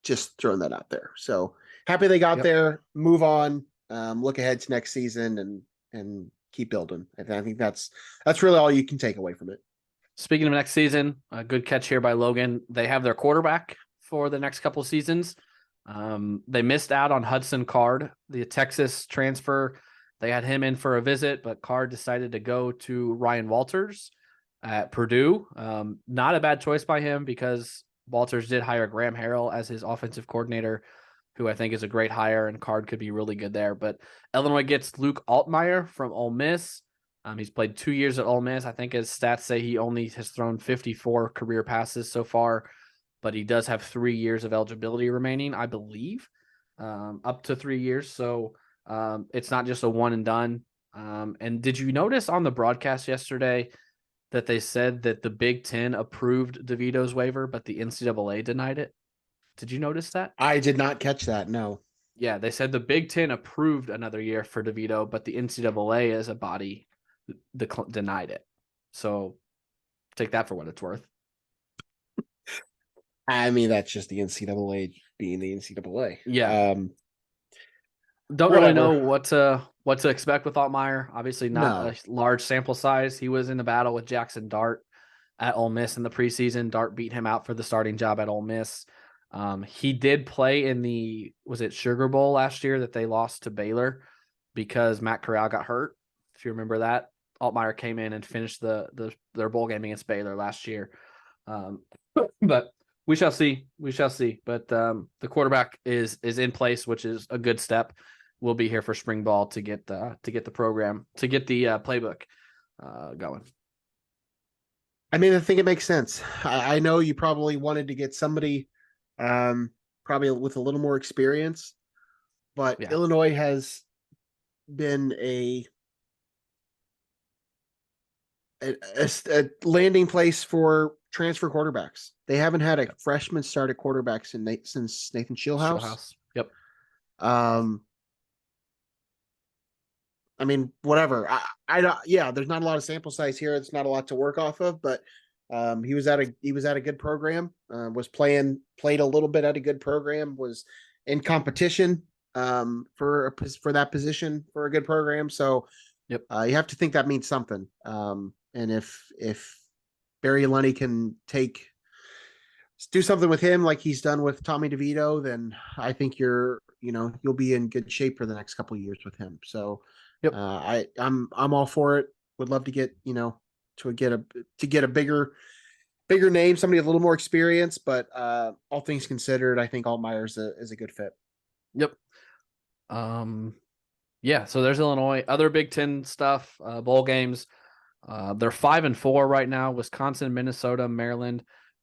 Just throwing that out there. So happy they got there. Move on. Look ahead to next season and keep building. I think that's really all you can take away from it. Speaking of next season, a good catch here by Logan. They have their quarterback for the next couple of seasons. They missed out on Hudson Card, the Texas transfer. They had him in for a visit, but Card decided to go to Ryan Walters at Purdue. Not a bad choice by him because Walters did hire Graham Harrell as his offensive coordinator, who I think is a great hire, and Card could be really good there. But Illinois gets Luke Altmaier from Ole Miss. He's played 2 years at Ole Miss. I think his stats say he only has thrown 54 career passes so far, but he does have 3 years of eligibility remaining, I believe, up to 3 years. So it's not just a one and done. And did you notice on the broadcast yesterday that they said that the Big Ten approved DeVito's waiver, but the NCAA denied it? Did you notice that? I did not catch that. No. Yeah, they said the Big Ten approved another year for DeVito, but the NCAA as a body denied it. So take that for what it's worth. I mean, that's just the NCAA being the NCAA. Yeah. Don't really know what to expect with Altmaier. Obviously, not No. a large sample size. He was in the battle with Jackson Dart at Ole Miss in the preseason. Dart beat him out for the starting job at Ole Miss. He did play in was it Sugar Bowl last year that they lost to Baylor because Matt Corral got hurt. If you remember that, Altmaier came in and finished their bowl game against Baylor last year. But we shall see. We shall see. But the quarterback is in place, which is a good step. We'll be here for spring ball to get the program, to get the playbook going. I mean, I think it makes sense. I know you probably wanted to get somebody probably with a little more experience, but Yeah. Illinois has been a landing place for transfer quarterbacks. They haven't had a freshman start at quarterbacks since Nathan Schillhouse. Yep. I mean, whatever. I don't. Yeah, there's not a lot of sample size here. It's not a lot to work off of, but he was at a good program. Played a little bit at a good program. Was in competition for that position for a good program. So, yep. You have to think that means something. And if Barry Lunny can do something with him like he's done with Tommy DeVito, then I think you'll be in good shape for the next couple of years with him. So, yep. I'm all for it. Would love to get a bigger name, somebody with a little more experience. But all things considered, I think Altmaier is a good fit. Yep. Yeah. So there's Illinois. Other Big Ten stuff. Bowl games. They're 5-4 right now. Wisconsin, Minnesota, Maryland,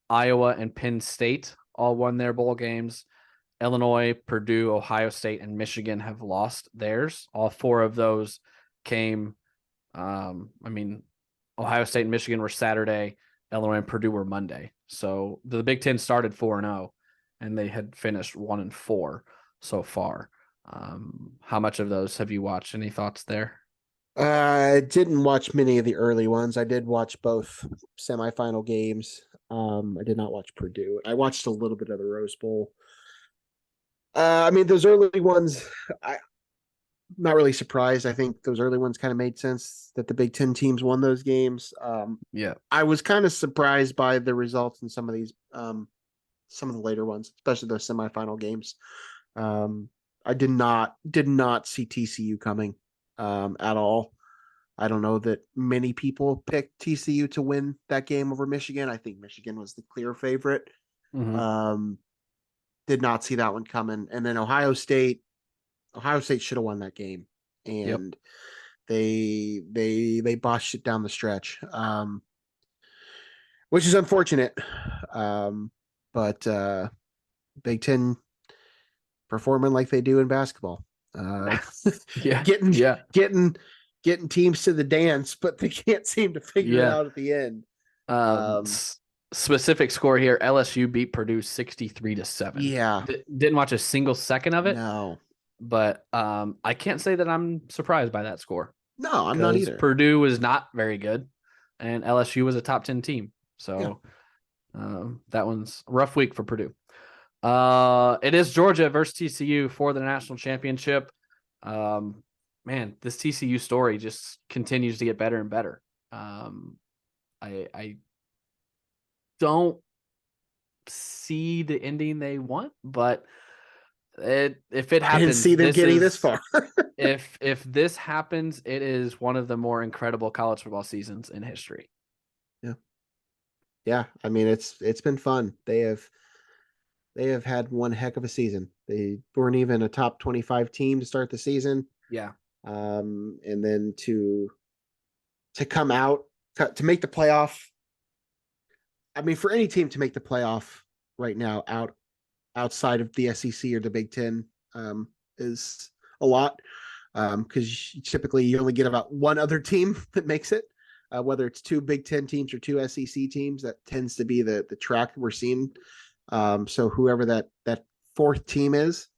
Iowa, and Penn State all won their bowl games. Illinois, Purdue, Ohio State, and Michigan have lost theirs. All four of those came. Ohio State and Michigan were Saturday. Illinois and Purdue were Monday. So the Big Ten started 4-0, and they had finished 1-4 so far. How much of those have you watched? Any thoughts there? I didn't watch many of the early ones. I did watch both semifinal games. I did not watch Purdue. I watched a little bit of the Rose Bowl. Those early ones, I'm not really surprised. I think those early ones kind of made sense that the Big Ten teams won those games. Yeah. I was kind of surprised by the results in some of these, some of the later ones, especially those semifinal games. I did not see TCU coming at all. I don't know that many people picked TCU to win that game over Michigan. I think Michigan was the clear favorite. Mm-hmm. Did not see that one coming. And then Ohio State should have won that game. And they botched it down the stretch. Which is unfortunate. But Big Ten performing like they do in basketball. Getting teams to the dance, but they can't seem to figure it out at the end. Specific score here: LSU beat Purdue 63-7. Yeah, didn't watch a single second of it. No, but I can't say that I'm surprised by that score. No, I'm not either. Purdue was not very good, and LSU was a top 10 team. So that one's a rough week for Purdue. It is Georgia versus TCU for the national championship. Man, this TCU story just continues to get better and better. I don't see the ending they want, but if it happens, I didn't see them getting this far. if this happens, it is one of the more incredible college football seasons in history. Yeah. I mean, it's been fun. They have had one heck of a season. They weren't even a top 25 team to start the season. Yeah. And then to come out to make the playoff. I mean, for any team to make the playoff right now outside of the SEC or the Big Ten is a lot. Because typically you only get about one other team that makes it, whether it's two Big Ten teams or two SEC teams. That tends to be the track we're seeing. So whoever that fourth team is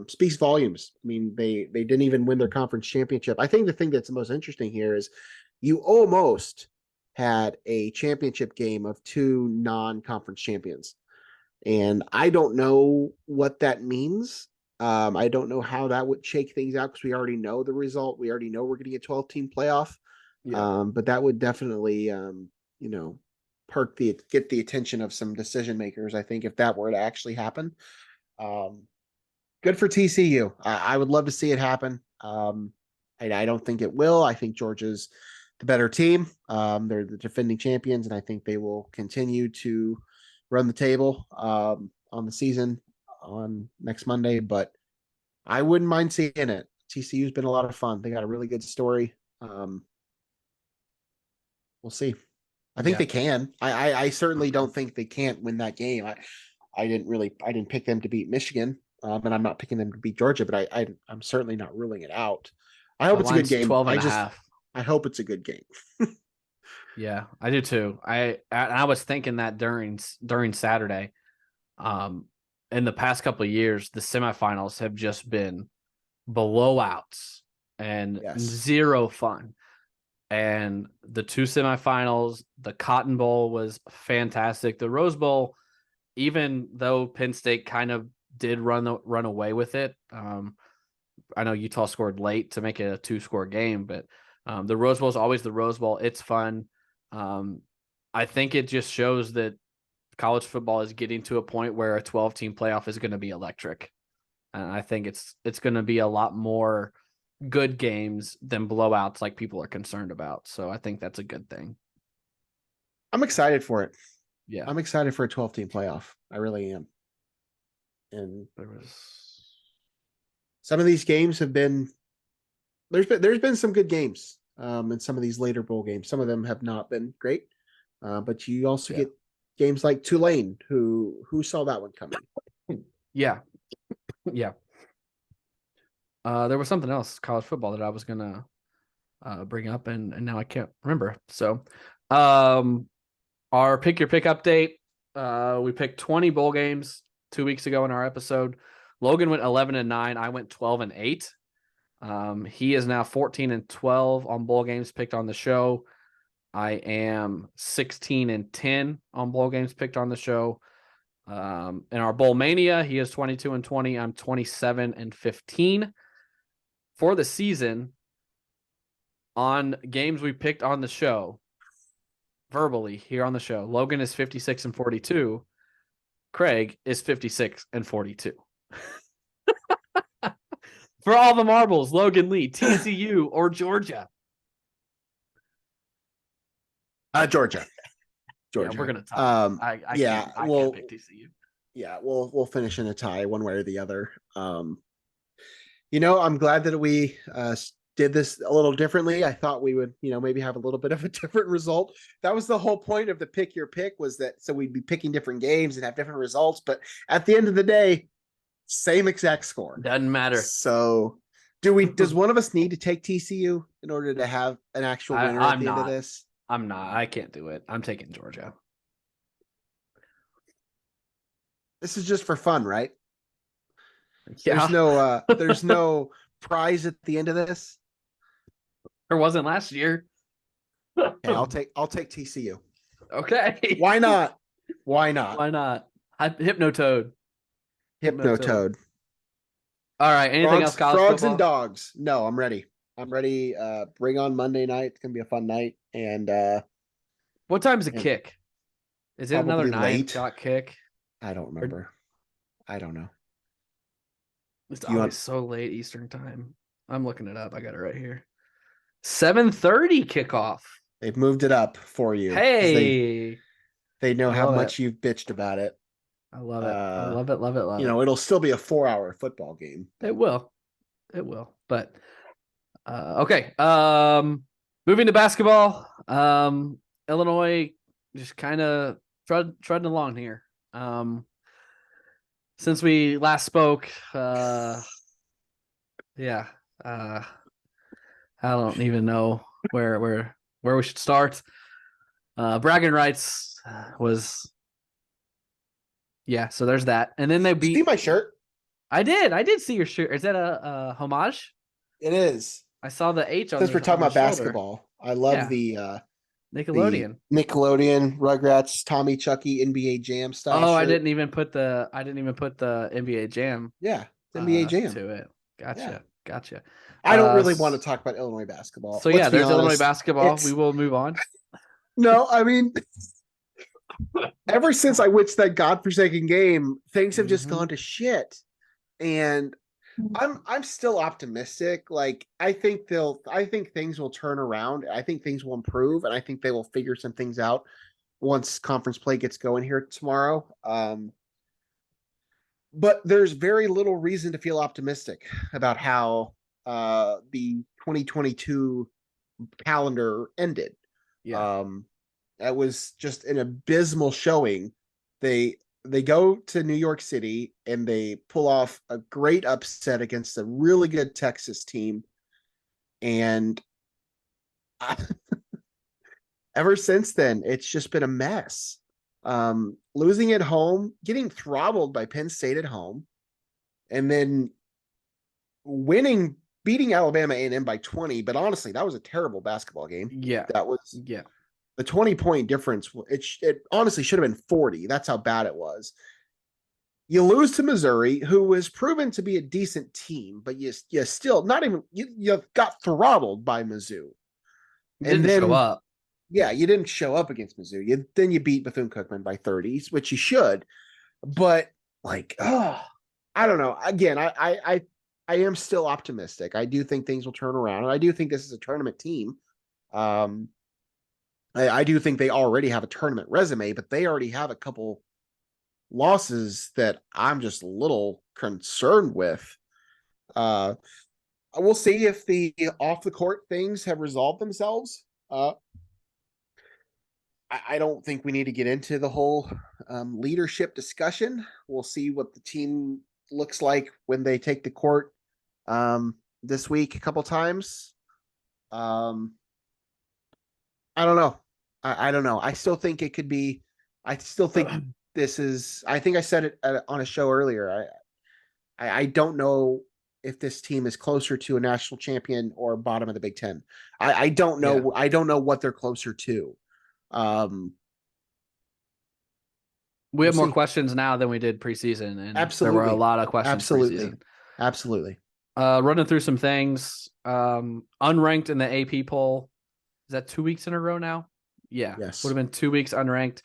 speaks volumes. I mean, they didn't even win their conference championship. I think the thing that's the most interesting here is you almost had a championship game of two non-conference champions. And I don't know what that means. I don't know how that would shake things out because we already know the result. We already know we're getting a 12-team playoff. Yeah. But that would definitely, you know, get the attention of some decision makers. I think if that were to actually happen, um, good for TCU. I would love to see it happen. I don't think it will. I think Georgia's the better team. They're the defending champions, and I think they will continue to run the table on the season on next Monday. But I wouldn't mind seeing it. TCU's been a lot of fun. They got a really good story. We'll see. I think Yeah. they can. I certainly don't think they can't win that game. I didn't pick them to beat Michigan, and I'm not picking them to beat Georgia, but I'm certainly not ruling it out. I hope The it's a good line's game. 12 and a half. I hope it's a good game. Yeah, I do too. I was thinking that during Saturday. In the past couple of years, the semifinals have just been blowouts and Yes. zero fun. And the two semifinals, the Cotton Bowl was fantastic. The Rose Bowl, even though Penn State kind of did run away with it, I know Utah scored late to make it a 2-score game, but the Rose Bowl is always the Rose Bowl. It's fun. I think it just shows that college football is getting to a point where a 12-team playoff is going to be electric. And I think it's going to be a lot more good games than blowouts like people are concerned about. So I think that's a good thing. I'm excited for it. Yeah. I'm excited for a 12-team playoff. I really am. And some of these games have been there's been some good games in some of these later bowl games. Some of them have not been great. But you also get games like Tulane, who saw that one coming. Yeah. Yeah. There was something else, college football, that I was gonna bring up, and now I can't remember. So, our pick your pick update. We picked 20 bowl games 2 weeks ago in our episode. Logan went 11-9. I went 12-8. He is now 14-12 on bowl games picked on the show. I am 16-10 on bowl games picked on the show. In our Bowl Mania, he is 22-20. I'm 27-15. For the season, on games we picked on the show, verbally here on the show, Logan is 56-42. Craig is 56-42. For all the marbles, Logan Lee, TCU or Georgia? Georgia. Yeah, we're gonna tie. I can't pick TCU. Yeah, we'll finish in a tie one way or the other. I'm glad that we did this a little differently. I thought we would, maybe have a little bit of a different result. That was the whole point of the pick your pick, was that so we'd be picking different games and have different results. But at the end of the day, same exact score. Doesn't matter. So does one of us need to take TCU in order to have an actual winner at the end of this? I'm not. I can't do it. I'm taking Georgia. This is just for fun, right? Yeah. There's no prize at the end of this. There wasn't last year. Okay, I'll take TCU. Okay. Why not? Why not? Why not? Hypnotoad. Hypnotoad. All right. Anything else? College frogs football? And dogs. No, I'm ready. Bring on Monday night. It's gonna be a fun night. And what time's the kick? Is it another 9 o'clock kick? I don't remember. I don't know. It's always so late Eastern time. I'm looking it up. I got it right here. 7:30 kickoff. They've moved it up for you. Hey, they know how much you've bitched about it. I love it. I love it. Love it. Love it. It'll still be a 4-hour football game. It will. But okay. Moving to basketball. Illinois just kind of treading along here. Since we last spoke, I don't even know where we should start. Braggin Rights was, so there's that, and then they beat. See my shirt? I did see your shirt. Is that a homage? It is. I saw the H on. Because we're talking about basketball. I love the the Nickelodeon. Nickelodeon, Rugrats, Tommy, Chucky, NBA Jam style Oh, I shirt. didn't even put the NBA Jam Yeah, it's NBA Jam. to it. Yeah. Gotcha. I don't really want to talk about Illinois basketball. So Let's yeah, be there's Illinois honest. basketball. We It's will move on. no, I mean, ever since I watched that godforsaken game, things have just Mhm. gone to shit. And I'm still optimistic. Like I think things will turn around. I think things will improve, and I think they will figure some things out once conference play gets going here tomorrow. But there's very little reason to feel optimistic about how the 2022 calendar ended. Yeah. That was just an abysmal showing. They go to New York City and they pull off a great upset against a really good Texas team, and ever since then, it's just been a mess. Losing at home, getting throttled by Penn State at home, and then winning, beating Alabama A&M by 20. But honestly, that was a terrible basketball game. Yeah. That was Yeah. the 20-point difference. It honestly should have been 40. That's how bad it was. You lose to Missouri, who was proven to be a decent team, but you still not even you got throttled by Mizzou. And Didn't show then up. yeah, you didn't show up against Mizzou. Then you beat Bethune-Cookman by 30, which you should. But like, I don't know. Again, I am still optimistic. I do think things will turn around, and I do think this is a tournament team. I do think they already have a tournament resume, but they already have a couple losses that I'm just a little concerned with. We'll see if the off the court things have resolved themselves. I don't think we need to get into the whole leadership discussion. We'll see what the team looks like when they take the court this week a couple times. I don't know. I don't know. I still think it could be. I still think this is. I think I said it on a show earlier. I don't know if this team is closer to a national champion or bottom of the Big Ten. I don't know. Yeah. I don't know what they're closer to. We have We'll more see. questions now than we did preseason, and there were a Absolutely. lot of questions Absolutely. preseason. Absolutely. Running through some things. Unranked in the AP poll. Is that 2 weeks in a row now? Yeah. Yes. Would have been 2 weeks unranked.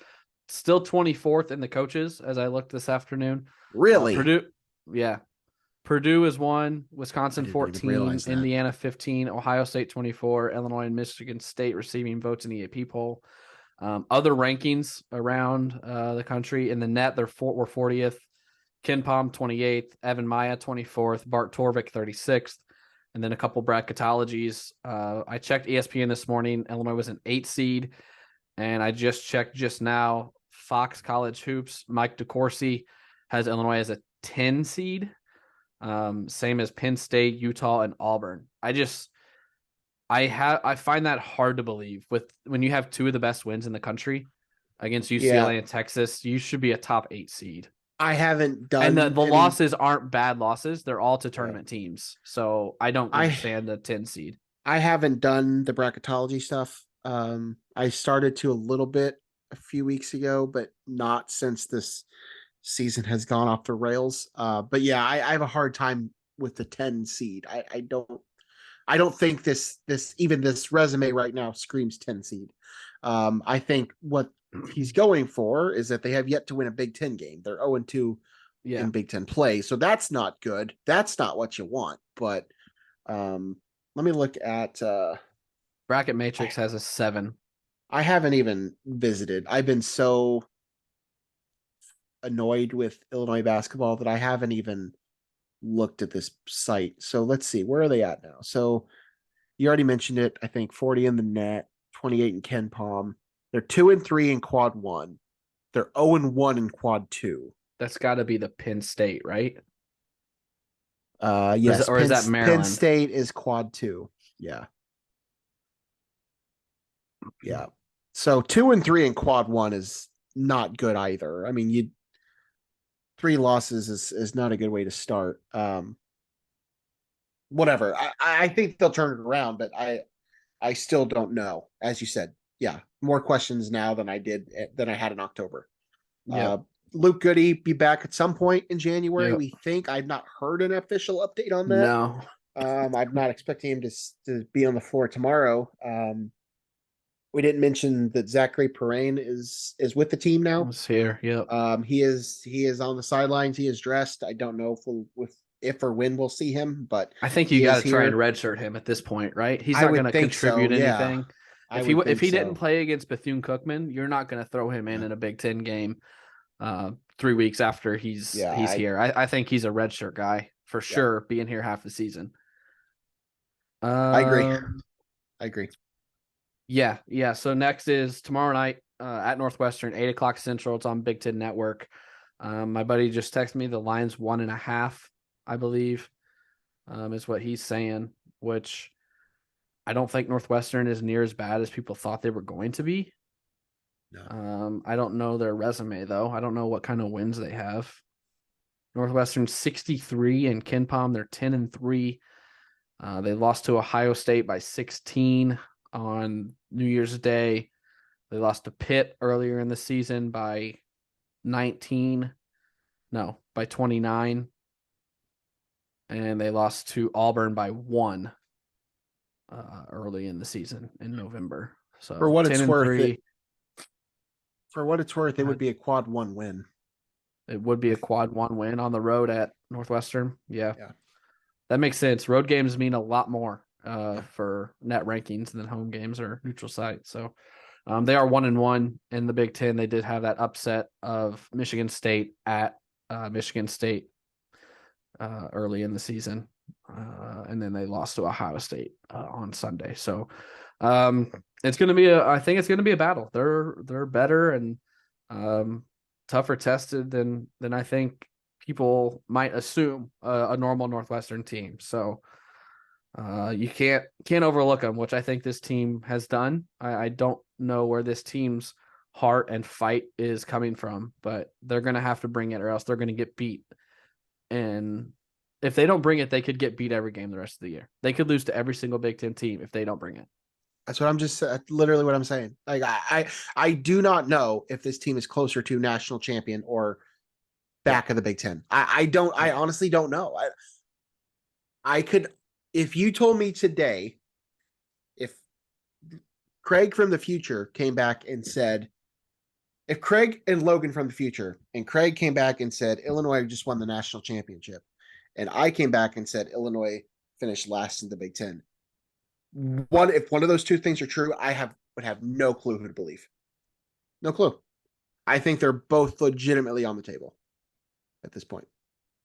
Still 24th in the coaches as I looked this afternoon. Really? Purdue. Yeah. Purdue is 1, Wisconsin I didn't even 14, realize that. Indiana 15, Ohio State 24, Illinois and Michigan State receiving votes in the AP poll. Other rankings around the country in the net, were 40th, Ken Palm 28th, Evan Maya 24th, Bart Torvik 36th, and then a couple bracketologies. I checked ESPN this morning. Illinois was an 8 seed, and I just checked just now. Fox College Hoops, Mike DeCourcy has Illinois as a 10 seed. Same as Penn State, Utah, and Auburn. I find that hard to believe when you have 2 of the best wins in the country against UCLA and Texas. You should be a top 8 seed. I haven't done, and the losses aren't bad losses. They're all to tournament teams. So I don't understand the 10 seed. I haven't done the bracketology stuff. I started to a little bit a few weeks ago, but not since this season has gone off the rails. But yeah, I have a hard time with the 10 seed. I don't think this resume right now screams 10 seed. I think what he's going for is that they have yet to win a Big Ten game. They're 0-2 in Big Ten play. So that's not good. That's not what you want. But let me look at Bracket Matrix has a 7. I haven't even visited. I've been so annoyed with Illinois basketball that I haven't even looked at this site. So let's see, where are they at now? So you already mentioned it. I think 40 in the net, 28 in Ken Palm. They're 2-3 in quad 1. They're 0-1 in quad 2. That's got to be the Penn State, right? Yes. Or is that Maryland? Penn State is quad 2. Yeah. Yeah. So 2-3 in quad 1 is not good either. I mean, 3 losses is not a good way to start. Whatever. I think they'll turn it around, but I still don't know. As you said, more questions now than I had in October. Yeah. Luke Goody be back at some point in January. Yep. We think. I've not heard an official update on that. No. I'm not expecting him to be on the floor tomorrow. We didn't mention that Zachary Perrine is with the team now. It's here. Yep. He is on the sidelines. He is dressed. I don't know if or when we'll see him, but I think you he got is to try and here. redshirt him at this point, right? He's I not would going to think so, contribute yeah. anything. I If would he think didn't so. play against Bethune-Cookman, you're not going to throw him in a Big Ten game 3 weeks after he's here. I think he's a redshirt guy for sure, being here half the season. I agree. Yeah. So next is tomorrow night at Northwestern, 8:00 Central. It's on Big Ten Network. My buddy just texted me the line's 1.5, I believe, is what he's saying, which I don't think Northwestern is near as bad as people thought they were going to be. No. I don't know their resume, though. I don't know what kind of wins they have. Northwestern 63 and KenPom, they're 10-3. They lost to Ohio State by 16 on New Year's Day. They lost to Pitt earlier in the season by 29. And they lost to Auburn by 1 early in the season in November. So for what it's worth, 10-3. It would be a quad 1 win. It would be a quad 1 win on the road at Northwestern. Yeah. Yeah. That makes sense. Road games mean a lot more for net rankings than home games or neutral sites. So they are 1-1 in the Big Ten. They did have that upset of Michigan State at Michigan State early in the season. And then they lost to Ohio State on Sunday. So it's going to be I think it's going to be a battle. They're better and tougher tested than I think people might assume a normal Northwestern team. So you can't overlook them, which I think this team has done. I don't know where this team's heart and fight is coming from, but they're going to have to bring it or else they're going to get beat. And if they don't bring it, they could get beat every game the rest of the year. They could lose to every single Big Ten team if they don't bring it. That's what I'm just literally what I'm saying. Like I do not know if this team is closer to national champion or back of the Big Ten. I honestly don't know. I could, if you told me today, if Craig from the future came back and said, if Craig and Logan from the future and Craig came back and said, Illinois just won the national championship, and I came back and said, Illinois finished last in the Big Ten. If one of those two things are true, would have no clue who to believe. No clue. I think they're both legitimately on the table at this point.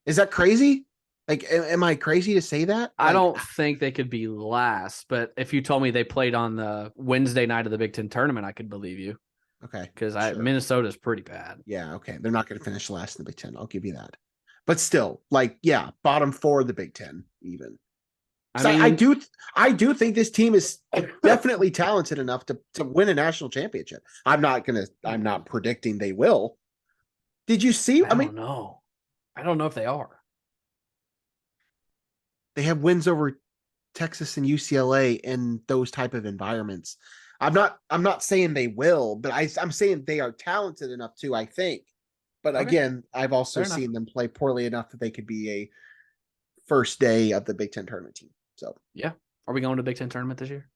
Is that crazy? Like, am I crazy to say that? I don't think they could be last, but if you told me they played on the Wednesday night of the Big Ten tournament, I could believe you. Okay. Because Minnesota's pretty bad. Yeah, okay. They're not going to finish last in the Big Ten. I'll give you that. But still, bottom 4 of the Big Ten, even. I do think this team is definitely talented enough to win a national championship. I'm not predicting they will. Did you see? I don't know if they are. They have wins over Texas and UCLA in those type of environments. I'm not saying they will, but I'm saying they are talented enough to, I think. But again, I've also seen them play poorly enough that they could be a first day of the Big Ten tournament team. So yeah. Are we going to Big Ten tournament this year?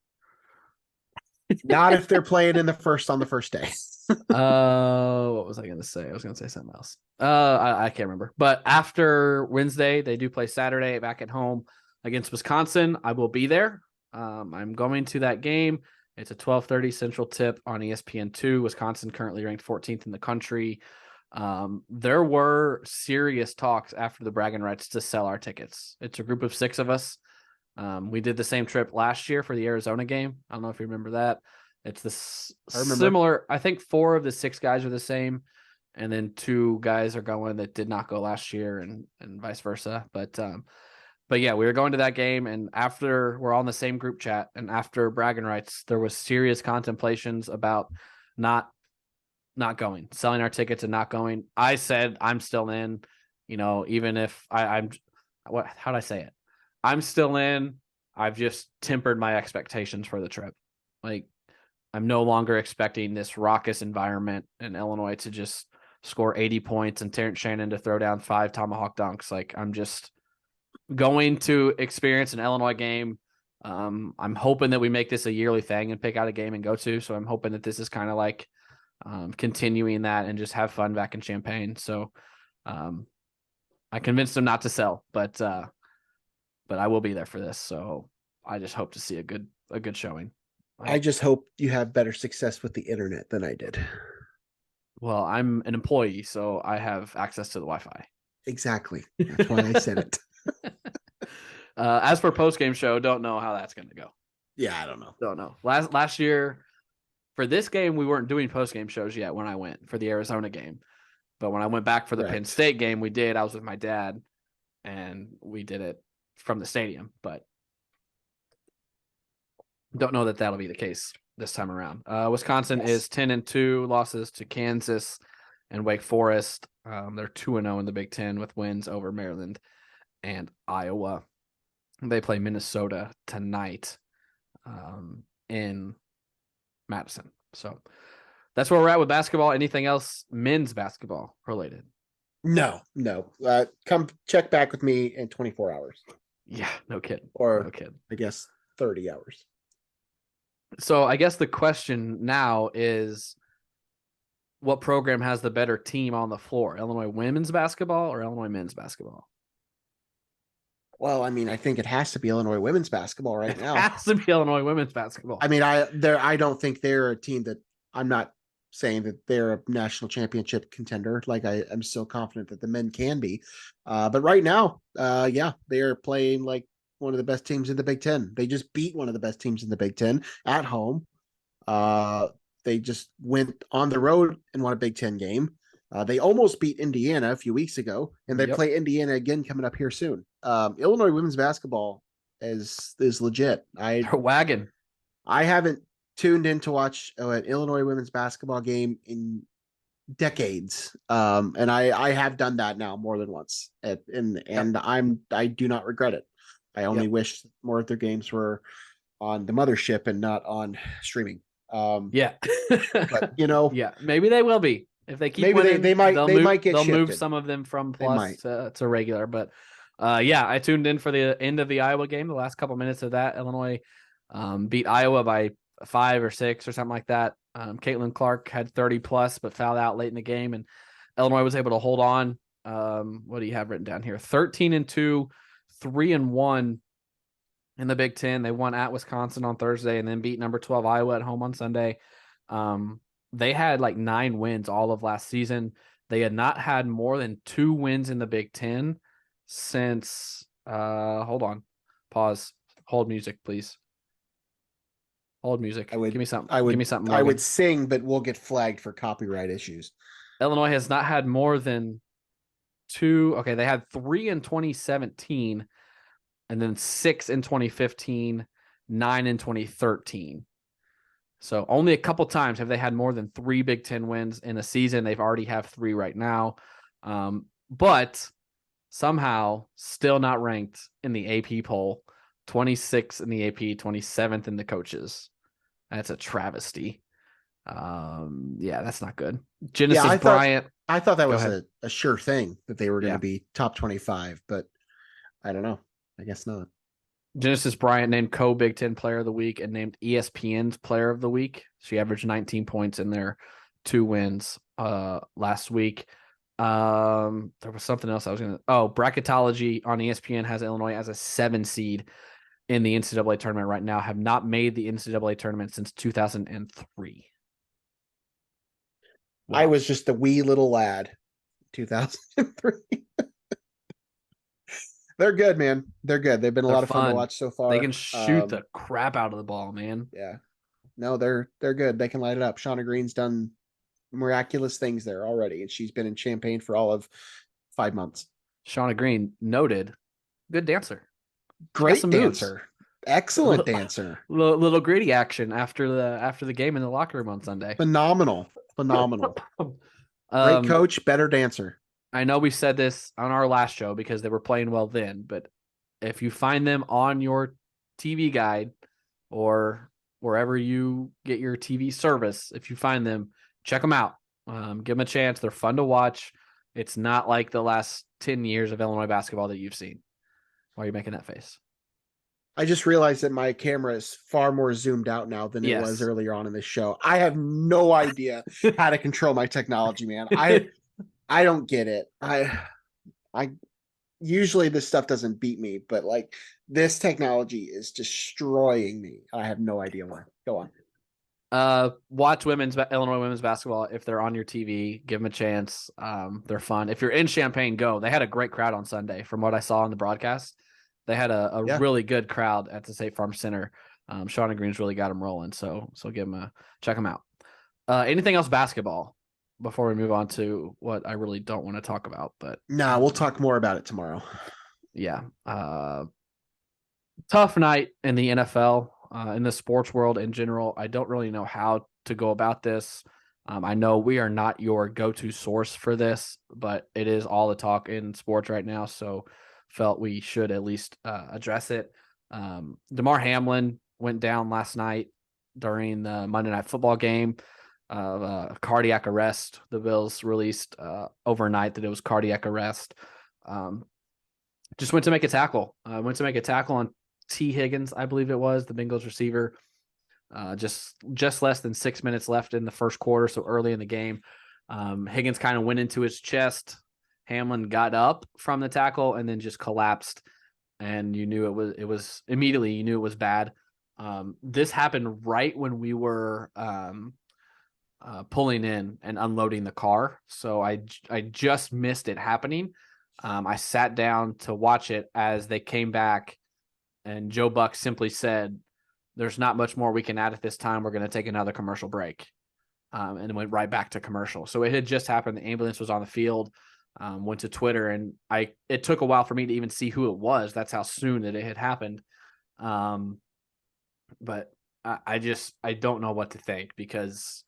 Not if they're playing on the first day. What was I going to say? I was going to say something else. I can't remember. But after Wednesday, they do play Saturday back at home against Wisconsin. I will be there. I'm going to that game. It's a 12:30 Central tip on ESPN2. Wisconsin currently ranked 14th in the country. There were serious talks after the Braggin Rights to sell our tickets. It's a group of 6 of us. We did the same trip last year for the Arizona game. I don't know if you remember that. It's this similar. I think 4 of the 6 guys are the same, and then 2 guys are going that did not go last year, and vice versa. But yeah, we were going to that game, and after we're all in the same group chat, and after Braggin Rights, there was serious contemplations about not going, selling our tickets and not going. I said I'm still in, even if how'd I say it? I'm still in. I've just tempered my expectations for the trip. Like, I'm no longer expecting this raucous environment in Illinois to just score 80 points and Terrence Shannon to throw down 5 tomahawk dunks. Like, I'm just going to experience an Illinois game. I'm hoping that we make this a yearly thing and pick out a game and go to. So I'm hoping that this is kind of like continuing that and just have fun back in Champaign. So I convinced them not to sell, but I will be there for this. So I just hope to see a good showing. I just hope you have better success with the internet than I did. Well, I'm an employee, so I have access to the Wi-Fi. Exactly. That's why I said it. As for post-game show, don't know how that's going to go. Yeah, I don't know. Don't know. Last year, for this game, we weren't doing post-game shows yet when I went for the Arizona game. But when I went back for the Penn State game, we did. I was with my dad, and we did it from the stadium. But don't know that that'll be the case this time around. Wisconsin is 10-2, losses to Kansas and Wake Forest. They're 2-0 in the Big Ten with wins over Maryland and Iowa. They play Minnesota tonight in Madison. So that's where we're at with basketball. Anything else men's basketball related? No. Come check back with me in 24 hours. Yeah, no kidding. Or no kidding. I guess 30 hours. So I guess the question now is, what program has the better team on the floor? Illinois women's basketball or Illinois men's basketball? Well, I mean, I think it has to be Illinois women's basketball right now. It has to be Illinois women's basketball. I mean, I don't think they're a team that I'm not saying that they're a national championship contender. Like I'm still confident that the men can be. But right now, they are playing like one of the best teams in the Big Ten. They just beat one of the best teams in the Big Ten at home. They just went on the road and won a Big Ten game. They almost beat Indiana a few weeks ago, and they play Indiana again coming up here soon. Illinois women's basketball is legit. They're wagging. I haven't tuned in to watch an Illinois women's basketball game in decades, and I have done that now more than once, and I do not regret it. I only wish more of their games were on the mothership and not on streaming. But maybe they will be if they keep. Maybe winning, they might get. They'll shifted. move some of them from plus to regular. But I tuned in for the end of the Iowa game. The last couple minutes of that, Illinois beat Iowa by 5 or 6 or something like that. Caitlin Clark had 30 plus, but fouled out late in the game, and Illinois was able to hold on. What do you have written down here? 13-2, 3-1 in the Big Ten. They won at Wisconsin on Thursday and then beat number 12 Iowa at home on Sunday. They had like 9 wins all of last season. They had not had more than 2 wins in the Big Ten since hold on. Pause. Hold music, please. Hold music. Give me something. Give me something. Logan. I would sing, but we'll get flagged for copyright issues. Illinois has not had more than 2. Okay, they had 3 in 2017, and then 6 in 2015, 9 in 2013. So only a couple times have they had more than 3 Big Ten wins in a season. They've already have 3 right now, but somehow still not ranked in the AP poll. 26th in the AP, 27th in the coaches. That's a travesty. That's not good. Genesis Bryant. I thought that was a sure thing that they were going to be top 25, but I don't know. I guess not. Genesis Bryant named co-Big Ten Player of the Week and named ESPN's Player of the Week. She averaged 19 points in their 2 wins last week. There was something else I was going to... Bracketology on ESPN has Illinois as a 7 seed in the NCAA tournament right now, have not made the NCAA tournament since 2003. Wow. I was just a wee little lad. 2003. They're good, man. They're good. They've been a lot of fun to watch so far. They can shoot the crap out of the ball, man. Yeah. No, they're good. They can light it up. Shauna Green's done miraculous things there already, and she's been in Champaign for all of 5 months. Shauna Green, noted, good dancer. Great dancer. Excellent dancer. Little gritty action after the game in the locker room on Sunday. Phenomenal. Great coach, better dancer. I know we said this on our last show because they were playing well then, but if you find them on your TV guide or wherever you get your TV service. If you find them, check them out. Give them a chance. They're fun to watch. It's not like the last 10 years of Illinois basketball that you've seen. Why are you making that face? I just realized that my camera is far more zoomed out now than it was Yes. earlier on in this show. I have no idea how to control my technology, man. I don't get it. I usually this stuff doesn't beat me, but like this technology is destroying me. I have no idea why. Go on. Watch Illinois women's basketball if they're on your TV. Give them a chance. They're fun. If you're in Champaign, go. They had a great crowd on Sunday, from what I saw on the broadcast. They had a really good crowd at the State Farm Center. Shauna Green's really got them rolling, so give them check them out. Anything else basketball before we move on to what I really don't want to talk about? But we'll talk more about it tomorrow. Yeah, tough night in the NFL. In the sports world in general, I don't really know how to go about this. I know we are not your go-to source for this, but it is all the talk in sports right now, so felt we should at least address it. Damar Hamlin went down last night during the Monday Night Football game. Cardiac arrest. The Bills released overnight that it was cardiac arrest. Just went to make a tackle. Went to make a tackle on T. Higgins, I believe it was, the Bengals receiver. Just less than 6 minutes left in the first quarter, so early in the game. Higgins kind of went into his chest. Hamlin got up from the tackle and then just collapsed, and you knew it was immediately, you knew it was bad. This happened right when we were pulling in and unloading the car, so I just missed it happening. I sat down to watch it as they came back, and Joe Buck simply said, "There's not much more we can add at this time. We're going to take another commercial break," and went right back to commercial. So it had just happened. The ambulance was on the field. Went to Twitter, and it took a while for me to even see who it was. That's how soon that it had happened. But I don't know what to think, because,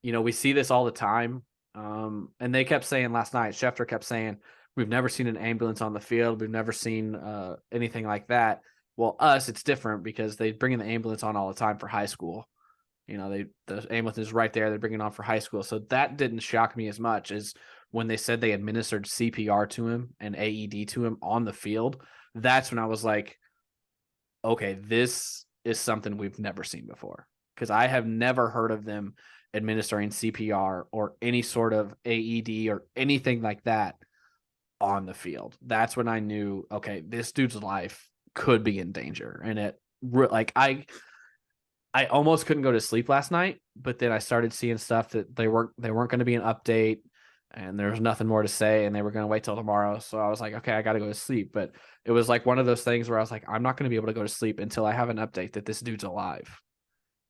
we see this all the time. And they kept saying last night, Schefter kept saying, we've never seen an ambulance on the field. We've never seen anything like that. Well, it's different because they bring in the ambulance on all the time for high school. The ambulance is right there. They're bringing it on for high school. So that didn't shock me as much as when they said they administered CPR to him and AED to him on the field. That's when I was like, okay, this is something we've never seen before, because I have never heard of them administering CPR or any sort of AED or anything like that on the field. That's when I knew, okay, this dude's life could be in danger. And I almost couldn't go to sleep last night, but then I started seeing stuff that they weren't going to be an update, and there was nothing more to say, and they were going to wait till tomorrow. So I was like, okay, I got to go to sleep. But it was like one of those things where I was like, I'm not going to be able to go to sleep until I have an update that this dude's alive,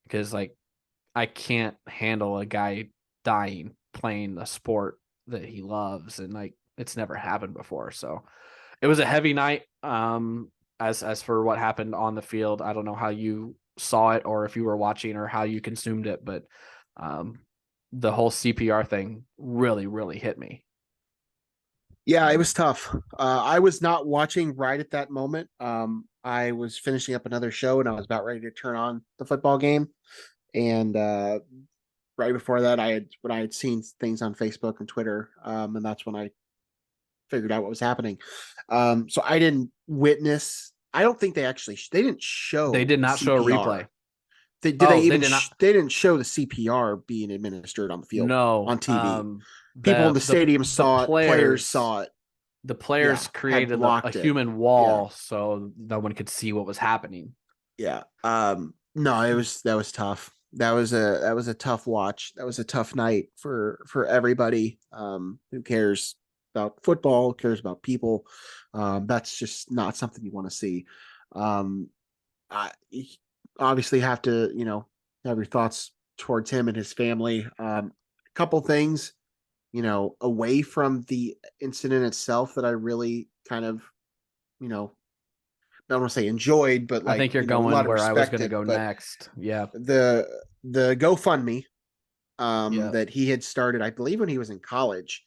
because I can't handle a guy dying playing a sport that he loves, and it's never happened before. So it was a heavy night. As for what happened on the field, I don't know how you saw it or if you were watching or how you consumed it, but the whole CPR thing really, really hit me. Yeah, it was tough. I was not watching right at that moment. I was finishing up another show, and I was about ready to turn on the football game. And right before that, I had seen things on Facebook and Twitter, and that's when I figured out what was happening. So I didn't witness. I don't think they didn't show. They did not show a replay. They didn't show the CPR being administered on the field. No, on TV. People in the stadium saw it. Players saw it. The players created a human wall, so no one could see what was happening. Yeah. No, that was tough. That was a tough watch. That was a tough night for everybody who cares about football, cares about people. That's just not something you want to see. I obviously have to, have your thoughts towards him and his family. A couple things, away from the incident itself that I really kind of, I don't want to say enjoyed, but I think you're going where I was going to go next. Yeah. The GoFundMe that he had started, I believe when he was in college,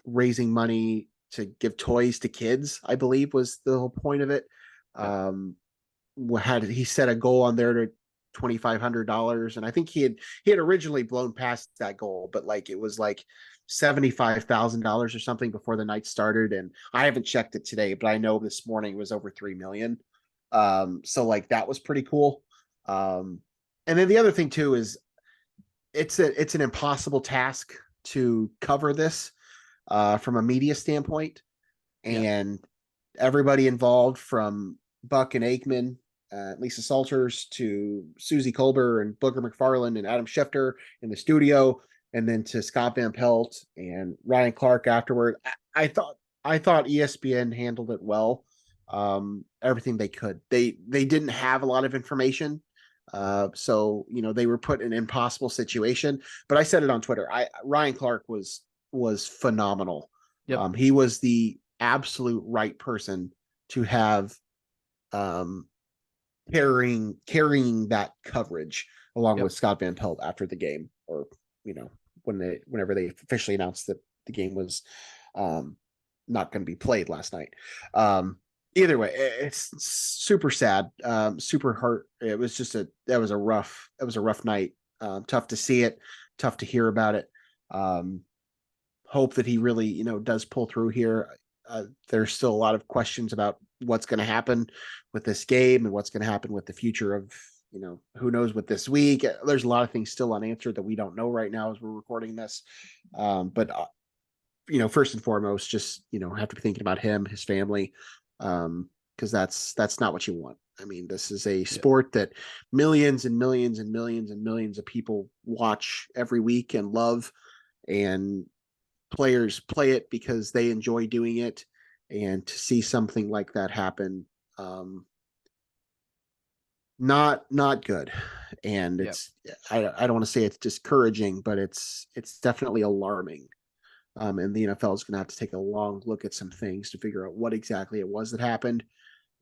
raising money to give toys to kids, I believe was the whole point of it. He set a goal on there $2,500, and I think he had originally blown past that goal, but like it was like $75,000 or something before the night started. And I haven't checked it today, but I know this morning it was over 3 million. So like that was pretty cool. And then the other thing too is it's an impossible task to cover this from a media standpoint, and everybody involved from Buck and Aikman, Lisa Salters, to Susie Kolber and Booker McFarland and Adam Schefter in the studio, and then to Scott Van Pelt and Ryan Clark afterward. I thought ESPN handled it well. Everything they could. They didn't have a lot of information. So they were put in an impossible situation. But I said it on Twitter. Ryan Clark was phenomenal. Yep. He was the absolute right person to have carrying that coverage along with Scott Van Pelt after the game, or whenever they officially announced that the game was not going to be played last night. Either way, it's super sad, super hurt. It was just a rough night. Tough to see it, tough to hear about it. Hope that he really, does pull through here. There's still a lot of questions about what's going to happen with this game and what's going to happen with the future of, who knows what this week. There's a lot of things still unanswered that we don't know right now as we're recording this. But first and foremost, just, have to be thinking about him, his family, because that's not what you want. I mean, this is a sport that millions and millions and millions and millions of people watch every week and love, and players play it because they enjoy doing it. And to see something like that happen, not good. And it's, I don't want to say it's discouraging, but it's definitely alarming. And the NFL is going to have to take a long look at some things to figure out what exactly it was that happened,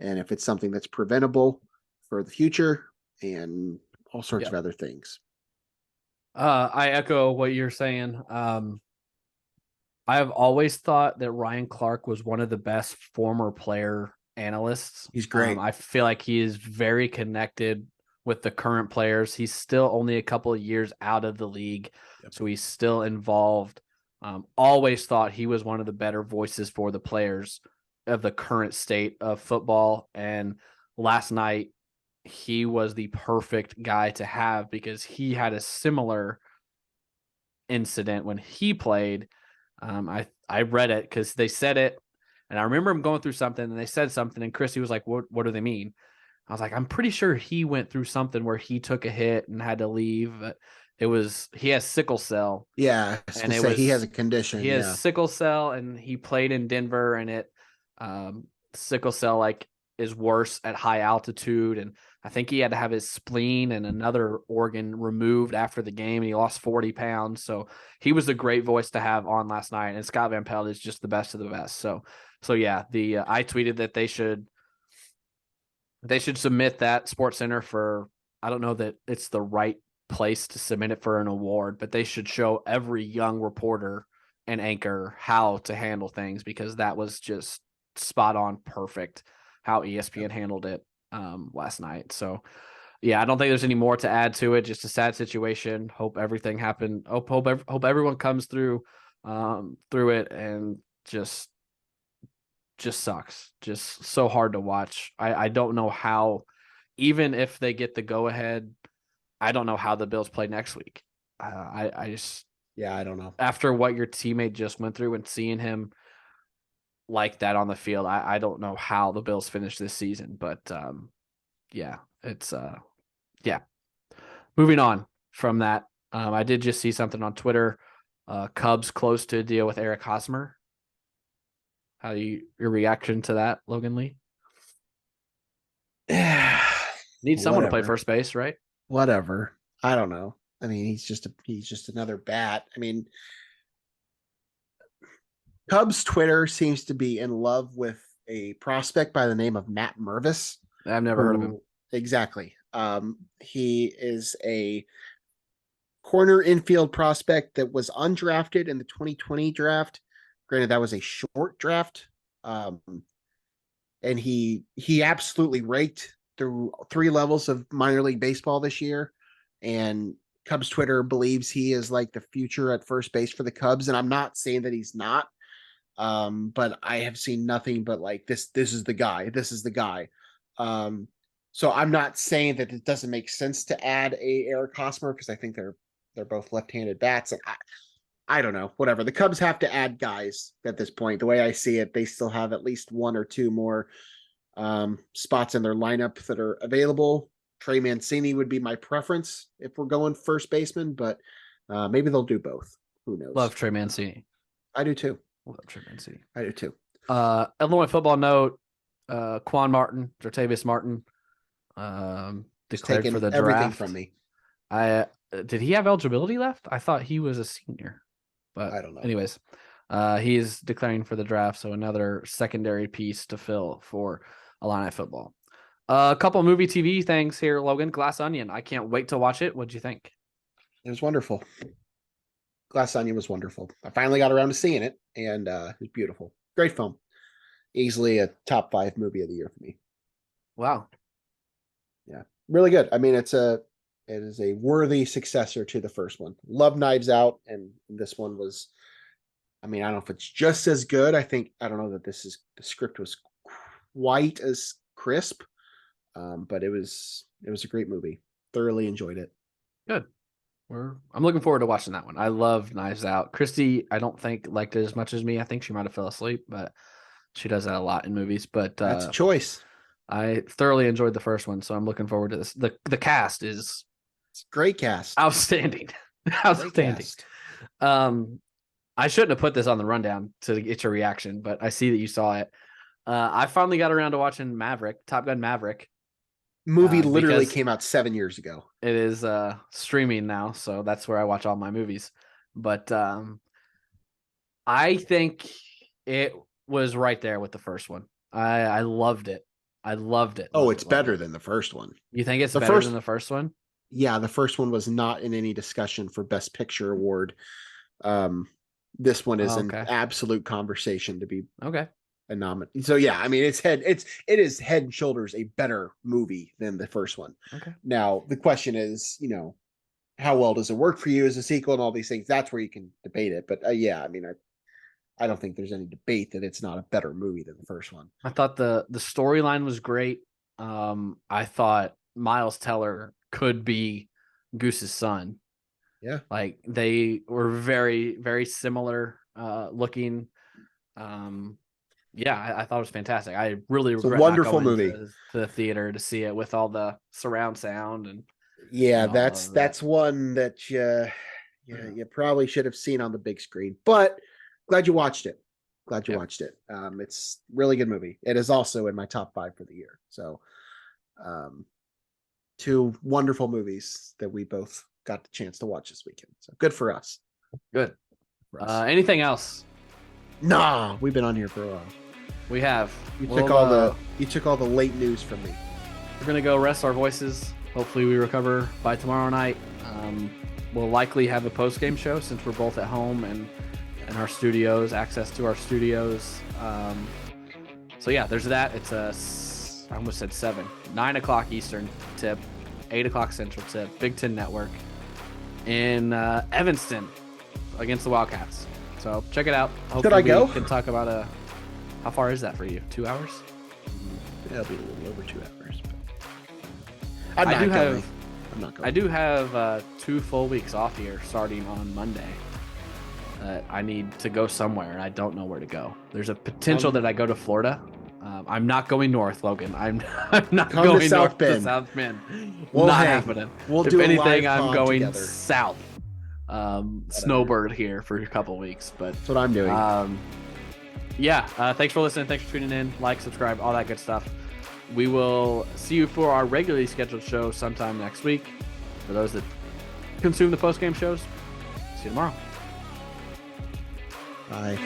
and if it's something that's preventable for the future, and all sorts of other things. I echo what you're saying. I have always thought that Ryan Clark was one of the best former player analysts. He's great. I feel like he is very connected with the current players. He's still only a couple of years out of the league, so he's still involved. Always thought he was one of the better voices for the players of the current state of football. And last night, he was the perfect guy to have, because he had a similar incident when he played. I read it because they said it, and I remember him going through something, and they said something, and Christy was like, what do they mean? I was like, I'm pretty sure he went through something where he took a hit and had to leave. He has sickle cell. Yeah. And he has a condition. He has sickle cell, and he played in Denver, and sickle cell is worse at high altitude. And I think he had to have his spleen and another organ removed after the game, and he lost 40 pounds. So he was a great voice to have on last night. And Scott Van Pelt is just the best of the best. So yeah, I tweeted that they should submit that SportsCenter for, I don't know that it's the right place to submit it for an award, but they should show every young reporter and anchor how to handle things, because that was just spot on perfect how ESPN handled it last night. So yeah, I don't think there's any more to add to it. Just a sad situation. Hope everything happened. Hope everyone comes through it, and just sucks. Just so hard to watch. I don't know how, even if they get the go ahead, I don't know how the Bills play next week. I don't know. After what your teammate just went through and seeing him like that on the field, I don't know how the Bills finish this season. But it's Moving on from that, I did just see something on Twitter. Cubs close to a deal with Eric Hosmer. Your reaction to that, Logan Lee? Need someone to play first base, right? Whatever. I don't know. I mean, he's just another bat. I mean, Cubs Twitter seems to be in love with a prospect by the name of Matt Mervis. I've never heard of him. Exactly. He is a corner infield prospect that was undrafted in the 2020 draft. Granted, that was a short draft. And he absolutely raked through 3 levels of minor league baseball this year, and Cubs Twitter believes he is like the future at first base for the Cubs. And I'm not saying that he's not, but I have seen nothing but like this is the guy. This is the guy. So I'm not saying that it doesn't make sense to add a Eric Hosmer, because I think they're both left-handed bats. And I don't know, whatever. The Cubs have to add guys at this point. The way I see it, they still have at least 1 or 2 more spots in their lineup that are available. Trey Mancini would be my preference if we're going first baseman, but maybe they'll do both. Who knows? Love Trey Mancini. I do too. Love Trey Mancini. I do too. Illinois football note: Quan Martin, Jartavius Martin, declared for the draft. Everything from me. Did he have eligibility left? I thought he was a senior, but I don't know. Anyways, he is declaring for the draft, so another secondary piece to fill for Illini football. A couple movie TV things here, Logan. Glass Onion. I can't wait to watch it. What'd you think? It was wonderful. Glass Onion was wonderful. I finally got around to seeing it, and it was beautiful. Great film. Easily a top 5 movie of the year for me. Wow. Yeah, really good. I mean, it is a worthy successor to the first one. Love Knives Out, and this one was, I mean, I don't know if it's just as good. I don't know that the script was quite as crisp, but it was a great movie. Thoroughly enjoyed it. Good. I'm looking forward to watching that one. I love Knives Out. Christy, I don't think liked it as much as me. I think she might have fell asleep, but she does that a lot in movies. But that's a choice. I thoroughly enjoyed the first one, so I'm looking forward to this. The cast is great cast. Outstanding. Outstanding. I shouldn't have put this on the rundown to get your reaction, but I see that you saw it. I finally got around to watching Top Gun Maverick. Movie literally came out 7 years ago. It is streaming now, so that's where I watch all my movies. But I think it was right there with the first one. I loved it. I loved it. Oh, it's better than the first one. You think it's better than the first one? Yeah, the first one was not in any discussion for Best Picture award. This one is an absolute conversation to be a nominee. So yeah, I mean, it is head and shoulders a better movie than the first one. Okay. Now the question is, how well does it work for you as a sequel and all these things? That's where you can debate it. But yeah, I mean, I don't think there's any debate that it's not a better movie than the first one. I thought the storyline was great. I thought Miles Teller could be Goose's son. Yeah. Like they were very, very similar looking. Yeah, I thought it was fantastic. I really regret it's a wonderful movie to the theater to see it with all the surround sound and that's one that you probably should have seen on the big screen. But glad you watched it. Watched it. It's a really good movie. It is also in my top 5 for the year. So 2 wonderful movies that we both got the chance to watch this weekend. So good for us. Good. Anything else? Nah, we've been on here for a while. We have. You took all the late news from me. We're gonna go rest our voices. Hopefully we recover by tomorrow night. We'll likely have a post-game show since we're both at home and in our studios, access to our studios. So yeah, there's that. It's I almost said 9 o'clock Eastern tip, 8 o'clock Central tip, Big Ten Network in Evanston against the Wildcats. So check it out. Hopefully we can talk about how far is that for you? 2 hours? It'll be a little over 2 hours. But I'm not going. I do have 2 full weeks off here starting on Monday. I need to go somewhere, and I don't know where to go. There's a potential that I go to Florida. I'm not going north, Logan. I'm not going north to South Bend. Not happening. If anything, I'm going south. Snowbird here for a couple weeks, but that's what I'm doing. Thanks for listening. Thanks for tuning in. Like, subscribe, all that good stuff. We will see you for our regularly scheduled show sometime next week. For those that consume the post-game shows, see you tomorrow. Bye.